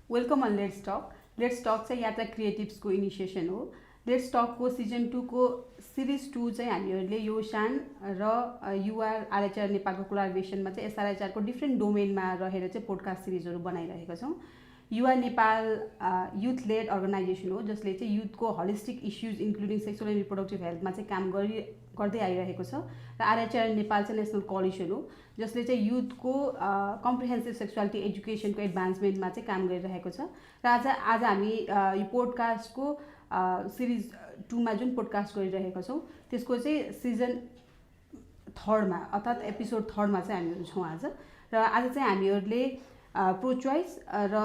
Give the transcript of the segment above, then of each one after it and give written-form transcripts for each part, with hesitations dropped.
Welcome on let's talk. Let's talk चाहिँ यात्रा क्रिएटिभ्सको initiation हो। लेट्स टकको सिजन 2 को सिरिज 2 चाहिँ हामीहरूले यो शान र युआर आरएचआर नेपालको कोलाबोरेसनमा चाहिँ एसआरएचआरको डिफ्रेन्ट डोमेनमा रहेर चाहिँ पोडकास्ट सिरिजहरू बनाइरहेका छौँ। युआर नेपाल युथ लेड अर्गनाइजेसन हो जसले चाहिँ युथको holistic issues including sexual and reproductive हेल्थमा चाहिँ काम गर्दै आइरहेको छ। र आरएचआर नेपाल चाहिँ नेसनल कोअलिसन हो जसले चाहिँ युथको कम्प्रिहेन्सिभ सेक्सुअलिटी एजुकेसनको एडभान्समेन्टमा चाहिँ काम गरिरहेको छ। र आज हामी यो पोडकास्टको सिरिज 2 मा जुन पोडकास्ट गरिरहेका छौँ त्यसको चाहिँ सिजन 3 मा अर्थात् एपिसोड 3 मा चाहिँ हामीहरू छौँ आज। र आज चाहिँ हामीहरूले प्रो चोइस र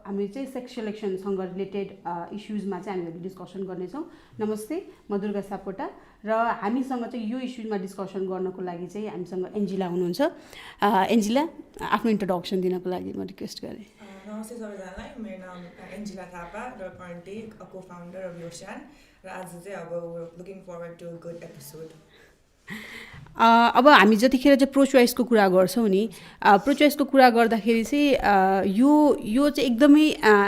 हामी चाहिँ सेक्स सेलेक्सनसँग रिलेटेड इस्युजमा चाहिँ हामीहरूले डिस्कसन गर्नेछौँ। नमस्ते, म दुर्गा सापकोटा र हामीसँग चाहिँ यो इस्युजमा डिस्कसन गर्नको लागि चाहिँ हामीसँग एन्जिला हुनुहुन्छ। एन्जिला, आफ्नो इन्ट्रोडक्सन दिनको लागि म रिक्वेस्ट गरेँ। नमस्ते सबैजनालाई, मेरो नाम एन्जिला थापा र करेन्टली को फाउन्डर अफ योशान। र आज चाहिँ अब looking forward to good episode. अब हामी जतिखेर चाहिँ प्रो चोइसको कुरा गर्छौँ नि, प्रो चोइसको कुरा गर्दाखेरि चाहिँ यो चाहिँ एकदमै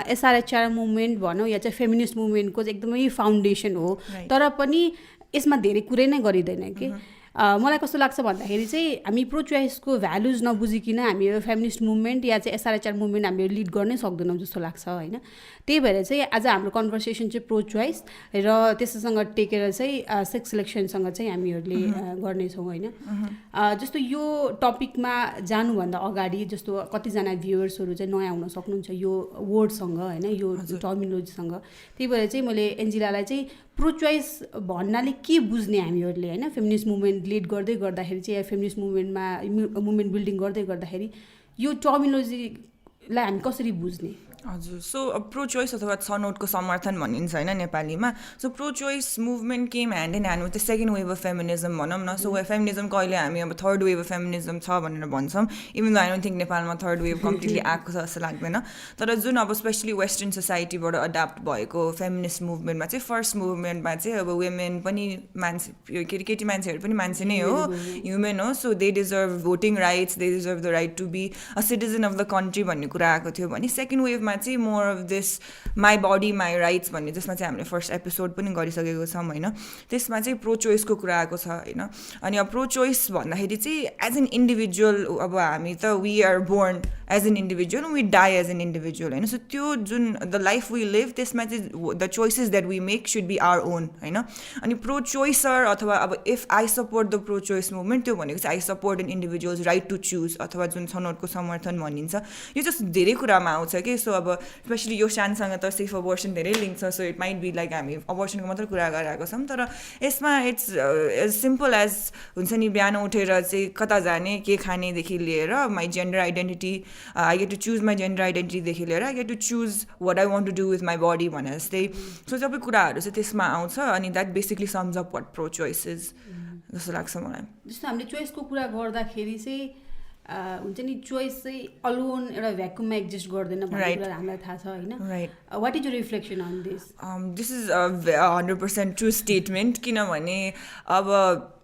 एसआरएचआर मुभमेन्ट भनौँ या चाहिँ फेमिनिस्ट मुभमेन्टको चाहिँ एकदमै फाउन्डेसन हो। तर पनि यसमा धेरै कुरै नै गरिँदैन कि। मलाई कस्तो लाग्छ भन्दाखेरि चाहिँ हामी प्रो चोइसको भ्यालुज नबुझिकन हामी यो फेमिनिस्ट मुभमेन्ट या चाहिँ एसआरएचआर मुभमेन्ट हामीले लिड गर्नै सक्दैनौँ जस्तो लाग्छ होइन। त्यही भएर चाहिँ आज हाम्रो कन्भर्सेसन चाहिँ प्रो चोइस र त्यससँग टेकेर चाहिँ सेक्स सिलेक्सनसँग चाहिँ हामीहरूले गर्नेछौँ होइन। जस्तो यो टपिकमा जानुभन्दा अगाडि जस्तो कतिजना भ्युवर्सहरू चाहिँ नयाँ हुन सक्नुहुन्छ यो वर्डसँग होइन, यो टर्मिनोलोजीसँग। त्यही भएर चाहिँ मैले एन्जिलालाई चाहिँ प्रो चोइस भन्नाले के बुझ्ने हामीहरूले होइन, फेमिनिस्ट मुभमेन्ट लिड गर्दै गर्दाखेरि चाहिँ या फेमिनिस्ट मुभमेन्ट बिल्डिङ गर्दै गर्दाखेरि यो टर्मिनोलोजीलाई हामी कसरी बुझ्ने? हजुर, सो प्रो चोइस अथवा छनौटको समर्थन भनिन्छ होइन नेपालीमा। So pro choice movement came hand in hand with the second wave of feminism भनौँ न। सो फेमिनिजमको अहिले हामी अब थर्ड वेभ अफ फेमिनिजम छ भनेर भन्छौँ, even the I don't think नेपालमा थर्ड वेभ कम्प्लिटली आएको छ जस्तो लाग्दैन। तर जुन अब स्पेसली वेस्टर्न सोसाइटीबाट एडाप्ट भएको फेमिनिस्ट मुभमेन्टमा चाहिँ फर्स्ट मुभमेन्टमा चाहिँ अब वुमेन पनि मान्छे, केटी मान्छेहरू पनि मान्छे नै हो, ह्युमन हो। So they deserve voting rights, they deserve the right to be a citizen of the country भन्ने कुरा आएको थियो भने सेकेन्ड वेभमा चाहिँ more of this my body my rights भन्ने, जसमा चाहिँ हामीले फर्स्ट एपिसोड पनि गरिसकेको छौँ होइन। त्यसमा चाहिँ प्रो चोइसको कुरा आएको छ होइन। अनि अब प्रो चोइस भन्दाखेरि चाहिँ एज एन इन्डिभिजुअल, अब हामी त we are born as an individual, we die as an individual होइन। सो त्यो जुन द लाइफ वी लिभ त्यसमा चाहिँ the choices that we make should be our own होइन। अनि प्रो चोइसर अथवा अब if I support the pro choice movement, त्यो भनेको चाहिँ I support an individual's right to choose अथवा जुन छनौटको समर्थन भनिन्छ। यो चाहिँ धेरै कुरामा आउँछ कि। सो अब स्पेसली यो शानसँग त सेफ अबोर्सन धेरै लिङ्क छ। So it might be like हामी अबोर्सनको मात्रै कुरा गरिरहेको छौँ, तर यसमा इट्स एज सिम्पल एज हुन्छ नि, बिहान उठेर चाहिँ कता जाने, के खानेदेखि लिएर my gender identity, I get to choose my gender आइडेन्टिटीदेखि लिएर I get to choose what I want to do with my body भने जस्तै। सो सबै कुराहरू चाहिँ त्यसमा आउँछ। अनि that basically sums up what pro choice is जस्तो लाग्छ मलाई। जस्तो हामीले चोइसको कुरा गर्दाखेरि चाहिँ हुन्छ नि, चोइस चाहिँ अलोन एउटा भ्याक्युममा एक्जिस्ट गर्दैन भन्ने कुरा हामीलाई थाहा छ होइन। What is you reflection on this? This is a 100% true statement. किनभने अब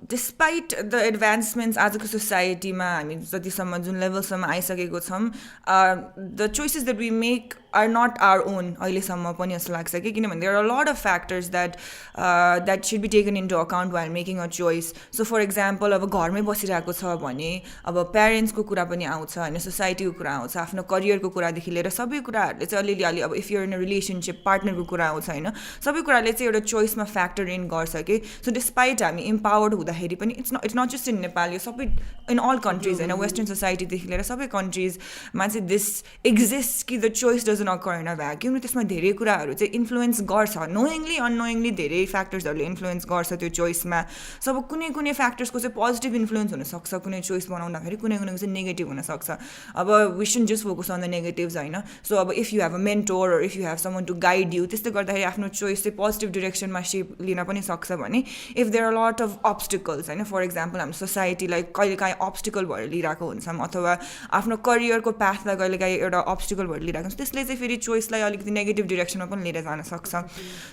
डिस्पाइट द एडभान्समेन्ट्स आजको सोसाइटीमा हामी जतिसम्म जुन लेभलसम्म आइसकेको छौँ, the choices that we make are not our own अहिलेसम्म पनि जस्तो लाग्छ कि। किनभने there are lot of factors that should be taken into account while making a choice. So for example अब घरमै बसिरहेको छ भने अब प्यारेन्ट्सको कुरा पनि आउँछ होइन, सोसाइटीको कुरा आउँछ, आफ्नो करियरको कुरादेखि लिएर सबै कुराहरूले चाहिँ अलिअलि अब if you're in a relationship पार्टनरको कुरा आउँछ होइन। सबै कुराले चाहिँ एउटा चोइसमा फ्याक्टर इन गर्छ कि। सो डिस्पाइट हामी इम्पावर्ड हुँदाखेरि पनि it's not just in Nepal, यो सबै इन अल कन्ट्रिज होइन, वेस्टर्न सोसाइटीदेखि लिएर सबै कन्ट्रिजमा चाहिँ दिस एक्जिस्ट कि the choice doesn't occur in a vacuum. त्यसमा धेरै कुराहरू चाहिँ इन्फ्लुएन्स गर्छ, नोइङली अननोइङली धेरै फ्याक्टर्सहरूले इन्फ्लुएन्स गर्छ त्यो चोइसमा। सब कुनै फ्याक्टर्सको चाहिँ पोजिटिभ इन्फ्लुएन्स हुनसक्छ कुनै चोइस बनाउँदाखेरि, कुनैको चाहिँ नेगेटिभ हुनसक्छ। अब we should just focus on the negatives होइन। सो अब if you have a mentor or if you have someone to guide you, त्यस्तो गर्दाखेरि आफ्नो चोइस चाहिँ पोजिटिभ डिरेक्सनमा सेप लिन पनि सक्छ भने if there are lot of obstacles obstacles होइन फर इक्जाम्पल हाम्रो सोसाइटीलाई कहिलेकाहीँ अब्स्टिकल भएर लिइरहेको हुन्छौँ अथवा आफ्नो करियरको पाथलाई कहिलेकाहीँ एउटा अब्स्टिकल भएर लिइरहेको हुन्छ त्यसले चाहिँ फेरि चोइसलाई अलिकति नेगेटिभ डिरेक्सनमा पनि लिएर जान सक्छ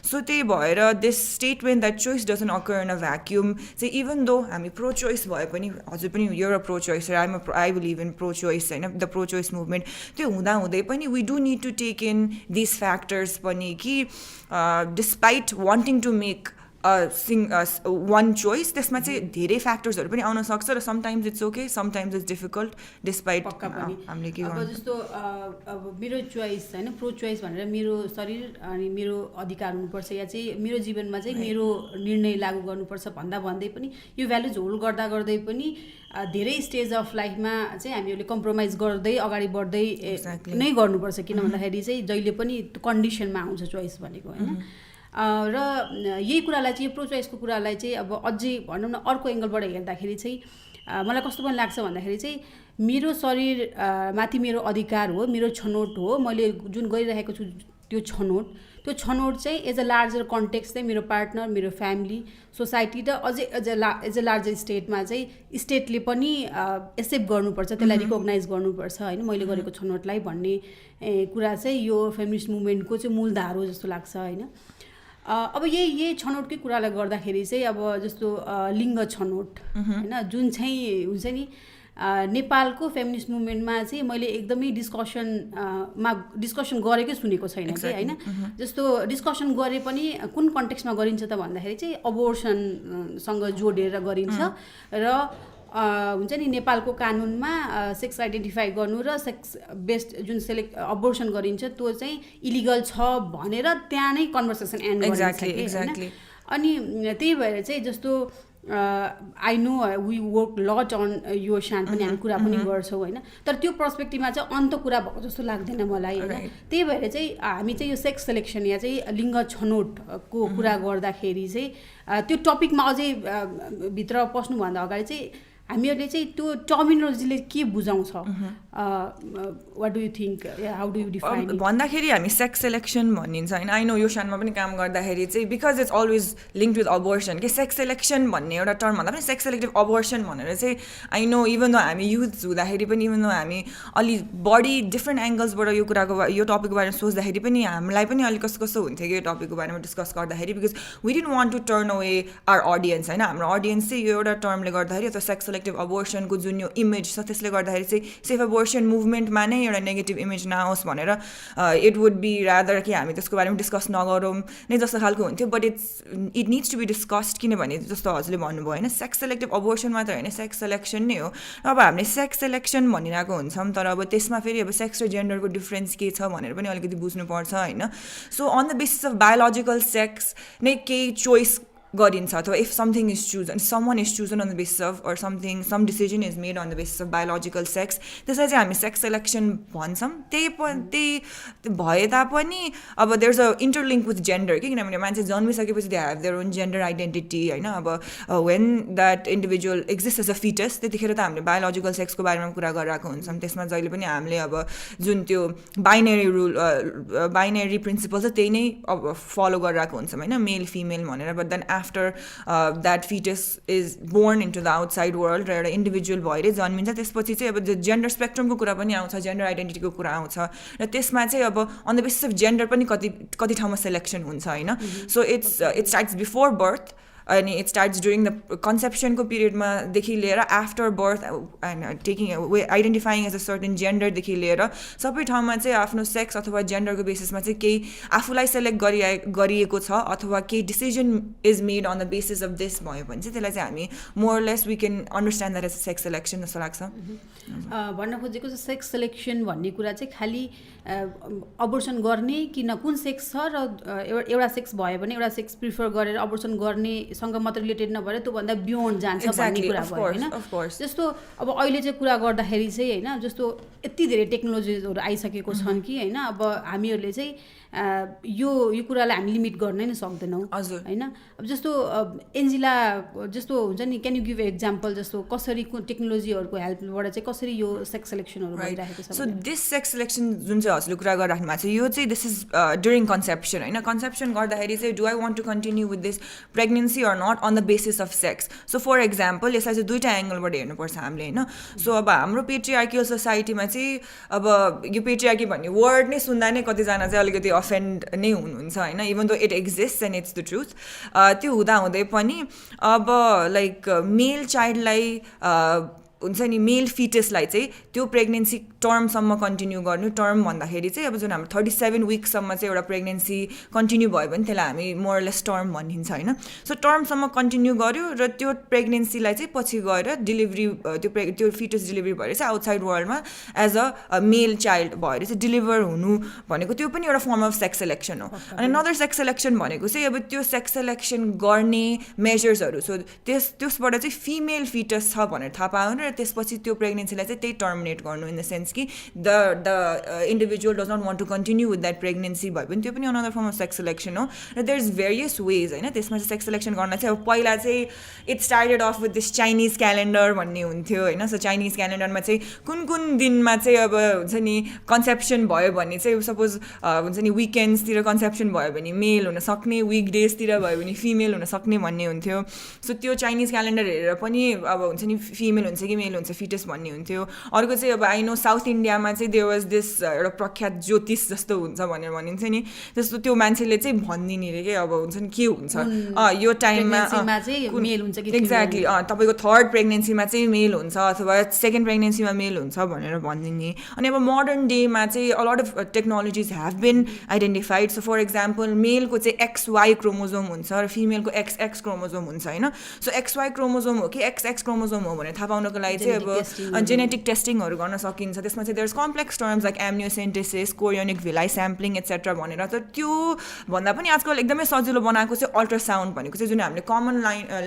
सो त्यही भएर this statement that choice doesn't occur in a vacuum चाहिँ इभन दो हामी प्रो चोइस भए पनि हजुर पनि your a pro choice I believe in pro choice होइन द प्रो चोइस मुभमेन्ट त्यो हुँदाहुँदै पनि we do need to take in this factors पनि कि despite wanting to make one choice त्यसमा चाहिँ धेरै फ्याक्टर्सहरू पनि आउन सक्छ र sometimes it's okay sometimes it's difficult despite हामीले के अब जस्तो अब मेरो चोइस होइन प्रो चोइस भनेर मेरो शरीर अनि मेरो अधिकार हुनुपर्छ या चाहिँ मेरो जीवनमा चाहिँ मेरो निर्णय लागू गर्नुपर्छ भन्दै पनि यो भ्यालुज होल्ड गर्दै पनि धेरै स्टेज अफ लाइफमा चाहिँ हामीहरूले कम्प्रोमाइज गर्दै अगाडि बढ्दै नै गर्नुपर्छ किन भन्दाखेरि चाहिँ जहिले पनि कन्डिसनमा आउँछ चोइस भनेको होइन र यही कुरालाई चाहिँ यो प्रो चोइसको कुरालाई चाहिँ अब अझै भनौँ न अर्को एङ्गलबाट हेर्दाखेरि चाहिँ मलाई कस्तो पनि लाग्छ भन्दाखेरि चाहिँ मेरो शरीर माथि मेरो अधिकार हो मेरो छनौट हो मैले जुन गरिरहेको छु त्यो छनौट चाहिँ एज अ लार्जर कन्टेक्स्ट चाहिँ मेरो पार्टनर मेरो फ्यामिली सोसाइटी र अझै एज अ लार्जर स्टेटमा चाहिँ स्टेटले पनि एक्सेप्ट गर्नुपर्छ त्यसलाई रिकग्नाइज गर्नुपर्छ होइन मैले गरेको छनौटलाई भन्ने कुरा चाहिँ यो फेमिनिस्ट मुभमेन्टको चाहिँ मूलधार हो जस्तो लाग्छ होइन अब यही छनौटकै कुरालाई गर्दाखेरि चाहिँ अब जस्तो लिङ्ग छनौट होइन जुन चाहिँ हुन्छ नि नेपालको फेमिनिस्ट मुभमेन्टमा चाहिँ मैले एकदमै डिस्कसन गरेकै सुनेको छैन कि होइन जस्तो डिस्कसन गरे पनि कुन कन्टेक्स्टमा गरिन्छ त भन्दाखेरि चाहिँ अबोर्सनसँग जोडेर गरिन्छ र हुन्छ नि नेपालको कानुनमा सेक्स आइडेन्टिफाई गर्नु र सेक्स बेस्ड जुन अबोर्सन गरिन्छ त्यो चाहिँ इलिगल छ भनेर त्यहाँ नै कन्भर्सेसन एन्ड गरिन्छ कि अनि त्यही भएर चाहिँ जस्तो I know we work lot on यो शान पनि हामी कुरा पनि गर्छौँ होइन तर त्यो पर्सपेक्टिभमा चाहिँ अन्त कुरा भएको जस्तो लाग्दैन मलाई होइन त्यही भएर चाहिँ हामी चाहिँ यो सेक्स सेलेक्सन या चाहिँ लिङ्ग छनौटको कुरा गर्दाखेरि चाहिँ त्यो टपिकमा अझै भित्र पस्नुभन्दा अगाडि चाहिँ हामीहरूले चाहिँ त्यो टर्मिनोलोजीले के बुझाउँछ what do you think how do you define भन्दाखेरि हामी सेक्स सेलेक्सन भनिन्छ होइन आई नो यो सानमा पनि काम गर्दाखेरि चाहिँ because it's always link with abortion कि सेक्स सेलेक्सन भन्ने एउटा टर्म भन्दा पनि सेक्स सेलेक्टिभ अबोर्सन भनेर चाहिँ आई नो इभन दो हामी युथ हुँदाखेरि पनि इभन दो हामी अलि बढी डिफ्रेन्ट एङ्गल्सबाट यो कुराको यो टपिकको बारेमा सोच्दाखेरि पनि हामीलाई पनि अलिक कस्तो हुन्थ्यो कि यो टपिकको बारेमा डिस्कस गर्दाखेरि because we didn't want to turn away our audience होइन हाम्रो अडियन्स चाहिँ यो एउटा टर्मले गर्दाखेरि अथवा सेक्स अबोर्सनको जुन यो इमेज छ त्यसले गर्दाखेरि चाहिँ सेफ अबोर्सन मुभमेन्टमा नै एउटा नेगेटिभ इमेज नआओस् भनेर इट वुड बी रादर कि हामी त्यसको बारेमा डिस्कस नगरौँ नै जस्तो खालको हुन्थ्यो but it needs to be discussed किनभने जस्तो हजुरले भन्नुभयो होइन सेक्स सेलेक्टिभ अबोर्सन मात्र होइन सेक्स सेलेक्सन नै हो अब हामीले सेक्स सेलेक्सन भनिरहेको हुन्छौँ तर अब त्यसमा फेरि अब सेक्स र जेन्डरको डिफ्रेन्स के छ भनेर पनि अलिकति बुझ्नुपर्छ होइन so on the basis of biological sex नै केही चोइस गरिन्छ अथवा if something is chosen someone is chosen on the basis of or some decision is made on the basis of biological sex त्यसलाई चाहिँ हामी सेक्स सेलेक्सन भन्छौँ त्यही भए तापनि अब there is a interlink with gender कि किनभने मान्छे जन्मिसकेपछि they have their own gender identity होइन अब when that individual exist as a foetus त्यतिखेर त हामीले बायोलोजिकल सेक्सको बारेमा कुरा गरिरहेको हुन्छौँ त्यसमा जहिले पनि हामीले अब जुन त्यो बाइनेरी प्रिन्सिपल छ त्यही नै अब फलो गरिरहेको हुन्छौँ होइन मेल फिमेल भनेर but then after that fetus is born into the outside world र एउटा इन्डिभिजुअल भएर जन्मिन्छ त्यसपछि चाहिँ अब जेन्डर स्पेक्ट्रमको कुरा पनि आउँछ जेन्डर आइडेन्टिटीको कुरा आउँछ र त्यसमा चाहिँ अब on the basis of gender पनि कति ठाउँमा सेलेक्सन हुन्छ होइन so it starts before birth अनि इट स्टार्ट्स ड्युरिङ द कन्सेप्सनको पिरियडमादेखि लिएर after birth and taking identifying as a certain जेन्डरदेखि लिएर सबै ठाउँमा चाहिँ आफ्नो सेक्स अथवा जेन्डरको बेसिसमा चाहिँ केही आफूलाई सेलेक्ट गरिएको छ अथवा केही decision is made on the basis of this भयो भने चाहिँ त्यसलाई चाहिँ हामी more or less we can understand that as sex selection जस्तो लाग्छ भन्न खोजेको चाहिँ सेक्स सेलेक्सन भन्ने कुरा चाहिँ खालि अबोर्सन गर्ने कि न कुन सेक्स छ र एउटा सेक्स भयो भने एउटा सेक्स प्रिफर गरेर अबोर्सन गर्नेसँग मात्र रिलेटेड नभएर त्योभन्दा बियोन्ड जान्छ भन्ने कुरा भयो होइन जस्तो अब अहिले चाहिँ कुरा गर्दाखेरि चाहिँ होइन जस्तो यति धेरै टेक्नोलोजीहरू आइसकेको छन् कि होइन अब हामीहरूले चाहिँ यो कुरालाई हामी लिमिट गर्न नै सक्दैनौँ होइन अब जस्तो एन्जिला जस्तो हुन्छ नि क्यान यु गिभ एक्जाम्पल जस्तो कसरी टेक्नोलोजीहरूको हेल्पबाट चाहिँ कसरी यो सेक्स सेलेक्सनहरू भइरहेको छ सो दिस सेक्स सेलेक्सन जुन चाहिँ हजुरले कुरा गरिराख्नु भएको छ यो चाहिँ दिस इज ड्युरिङ कन्सेप्सन होइन कन्सेप्सन गर्दाखेरि चाहिँ do I want to continue with this pregnancy pregnancy or not on the basis of sex. So for example, यसलाई चाहिँ दुईटा एङ्गलबाट हेर्नुपर्छ हामीले होइन. सो अब हाम्रो पेट्रिआर्कियल सोसाइटीमा चाहिँ अब यो पेट्रिआर्की भन्ने वर्ड नै सुन्दा नै कतिजना चाहिँ अलिकति अफेन्ड नै हुनुहुन्छ होइन, even though it exist and it's the truth. त्यो हुँदाहुँदै पनि अब लाइक मेल चाइल्डलाई हुन्छ नि मेल फिटसलाई चाहिँ त्यो प्रेग्नेन्सी टर्मसम्म कन्टिन्यू गर्नु. टर्म भन्दाखेरि चाहिँ अब जुन हाम्रो 37 विक्ससम्म चाहिँ एउटा प्रेग्नेन्सी कन्टिन्यू भयो भने त्यसलाई हामी मोरलेस टर्म भनिन्छ होइन. सो टर्मसम्म कन्टिन्यू गर्यो र त्यो प्रेग्नेन्सीलाई चाहिँ पछि गएर डेलिभरी त्यो फिटस डेलिभरी भएर चाहिँ आउटसाइड वर्ल्डमा एज अ मेल चाइल्ड भएर चाहिँ डेलिभर हुनु भनेको त्यो पनि एउटा फर्म अफ सेक्स सेलेक्सन हो. अनि अनदर सेक्स सेलेक्सन भनेको चाहिँ अब त्यो सेक्स सेलेक्सन गर्ने मेजर्सहरू. सो त्यसबाट चाहिँ फिमेल फिटस छ भनेर थाहा पाउनु र त्यसपछि त्यो प्रेग्नेन्सीलाई चाहिँ त्यही टर्मिनेट गर्नु इन द सेन्स कि the individual does not want to continue with that pregnancy भयो भने त्यो पनि another form of sex selection हो. र देयर इज भेरियस वेज होइन. त्यसमा चाहिँ सेक्स सेलेक्सन गर्न चाहिँ अब पहिला चाहिँ it started of with this Chinese calendar भन्ने हुन्थ्यो होइन. सो चाइनिज क्यालेन्डरमा चाहिँ कुन दिनमा चाहिँ अब हुन्छ नि कन्सेप्सन भयो भने चाहिँ सपोज हुन्छ नि विकेन्ड्सतिर कन्सेप्सन भयो भने मेल हुन सक्ने, विक डेजतिर भयो भने फिमेल हुन सक्ने भन्ने हुन्थ्यो. सो त्यो चाइनिज क्यालेन्डर हेरेर पनि अब हुन्छ नि फिमेल हुन्छ कि मेल हुन्छ फिटस भन्ने हुन्थ्यो. अर्को चाहिँ अब आई नो साउथ इन्डियामा चाहिँ देयर वाज दिस एउटा प्रख्यात ज्योतिष जस्तो हुन्छ भनेर भनिन्छ नि. त्यस्तो त्यो मान्छेले चाहिँ भनिदिने अरे के अब हुन्छ नि के हुन्छ यो टाइममा एक्ज्याक्टली तपाईँको थर्ड प्रेग्नेन्सीमा चाहिँ मेल हुन्छ अथवा सेकेन्ड प्रेग्नेन्सीमा मेल हुन्छ भनेर भनिदिने. अनि अब मोडर्न डेमा चाहिँ a lot of technologies have been identified. So for example मेलको चाहिँ XY क्रोमोजोम हुन्छ र फिमेलको XX क्रोमोजोम हुन्छ होइन. सो XY क्रोमोजोम हो कि XX क्रोमोजोम हो भनेर थाहा पाउनको लागि चाहिँ अब जेनेटिक टेस्टिङहरू गर्न सकिन्छ. त्यसमा चाहिँ there is complex terms like amniocentesis, chorionic villi sampling et cetera भनेर. त त्यो भन्दा पनि आजकल एकदमै सजिलो बनाएको चाहिँ अल्ट्रासाउन्ड भनेको चाहिँ जुन हामीले कमन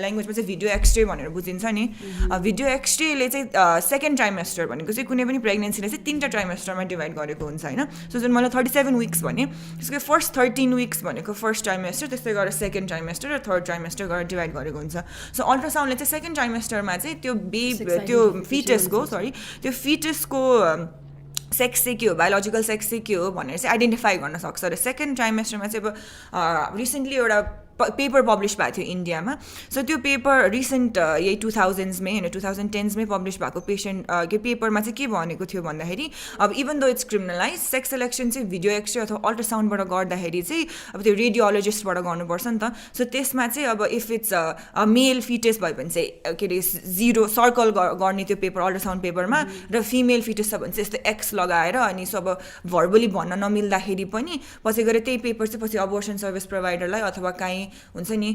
ल्याङ्ग्वेजमा चाहिँ भिडियो एक्सरे भनेर बुझिन्छ नि. भिडियो एक्सरेले चाहिँ सेकेन्ड ट्राइमेस्टर भनेको चाहिँ कुनै पनि प्रेग्नेन्सीले चाहिँ 3टा ट्राइमेस्टरमा डिभाइड गरेको हुन्छ होइन. सो जुन मलाई 37 विक्स भने त्यसको फर्स्ट 13 विक्स भनेको फर्स्ट ट्राइमेस्टर, त्यस्तै गरेर सेकेन्ड ट्राइमेस्टर र थर्ड ट्राइमेस्टर गरेर डिभाइड गरेको हुन्छ. सो अल्ट्रासाउन्डले चाहिँ सेकेन्ड ट्राइमेस्टरमा चाहिँ त्यो त्यो फिटसको सेक्स चाहिँ के हो, बायोलोजिकल सेक्स चाहिँ के हो भनेर चाहिँ आइडेन्टिफाई गर्न सक्छ. र सेकेन्ड ट्राइमेस्टरमा चाहिँ अब रिसेन्टली एउटा पेपर पब्लिस भएको थियो इन्डियामा. सो त्यो पेपर रिसेन्ट यही 2000sमै होइन 2010sमै पब्लिस भएको के पेपरमा चाहिँ के भनेको थियो भन्दाखेरि अब even though it's criminalize sex selection चाहिँ भिडियो एक्सरे अथवा अल्ट्रासाउन्डबाट गर्दाखेरि चाहिँ अब त्यो रेडियोलोजिस्टबाट गर्नुपर्छ नि त. सो त्यसमा चाहिँ अब if it's a male fetus भयो भने चाहिँ के अरे 0 सर्कल गर्ने त्यो पेपर अल्ट्रासाउन्ड पेपरमा र फिमेल फिटस छ भने चाहिँ यस्तो X लगाएर अनि सो अब भर्बली भन्न नमिल्दाखेरि पनि पछि गएर त्यही पेपर चाहिँ पछि अबोर्सन सर्भिस प्रोभाइडरलाई अथवा काहीँ हुन्छ नि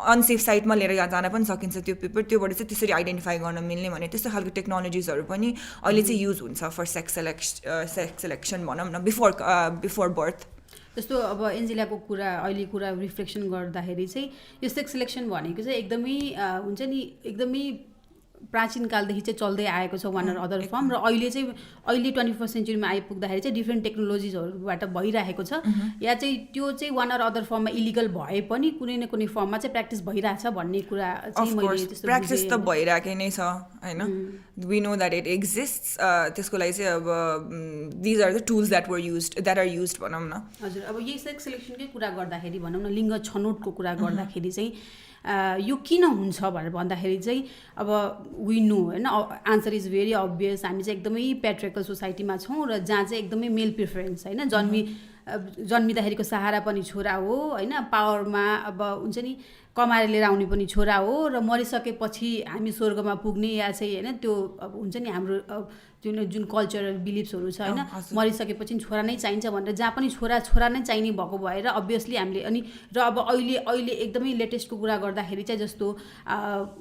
अनसेफ साइटमा लिएर जान पनि सकिन्छ त्यो पेपर. त्योबाट चाहिँ त्यसरी आइडेन्टिफाई गर्न मिल्ने भने त्यस्तो खालको टेक्नोलोजिजहरू पनि अहिले चाहिँ युज हुन्छ फर सेक्स सेलेक्सन भनौँ न बिफोर बर्थ. जस्तो अब एन्जेलाको अहिले कुरा रिफ्लेक्सन गर्दाखेरि चाहिँ यो सेक्स सेलेक्सन भनेको चाहिँ एकदमै हुन्छ नि एकदमै प्राचीन कालदेखि चाहिँ चल्दै आएको छ वान अर अदर फर्म. र अहिले 21st सेन्चुरीमा आइपुग्दाखेरि चाहिँ डिफ्रेन्ट टेक्नोलोजिजहरूबाट भइरहेको छ. या चाहिँ त्यो चाहिँ वान अर अदर फर्ममा इलिगल भए पनि कुनै न कुनै फर्ममा चाहिँ प्र्याक्टिस भइरहेछ भन्ने कुरा चाहिँ मैले त्यस्तो प्र्याक्टिस त भइरहेकै नै छ होइन. We know that it exists. त्यसको लागि चाहिँ अब these are the tools that are used भनौँ न. हजुर. अब यही सेक्स सेलेक्सनकै कुरा गर्दाखेरि भनौँ न लिङ्ग छनौटको कुरा गर्दाखेरि चाहिँ यो किन हुन्छ भनेर भन्दाखेरि चाहिँ अब वी नो होइन आन्सर इज भेरी अभियस. हामी चाहिँ एकदमै प्याट्रिकल सोसाइटीमा छौँ र जहाँ चाहिँ एकदमै मेल प्रिफरेन्स होइन. जन्मिँदाखेरिको सहारा पनि छोरा हो होइन. पावरमा अब हुन्छ नि कमाएर लिएर आउने पनि छोरा हो र मरिसकेपछि हामी स्वर्गमा पुग्ने या चाहिँ होइन त्यो अब हुन्छ नि हाम्रो जुन कल्चरल बिलिफ्सहरू छ होइन मरिसकेपछि छोरा नै चाहिन्छ भनेर जहाँ पनि छोरा नै चाहिने भएको भएर अभियसली हामीले अनि र अब अहिले एकदमै लेटेस्टको कुरा गर्दाखेरि चाहिँ जस्तो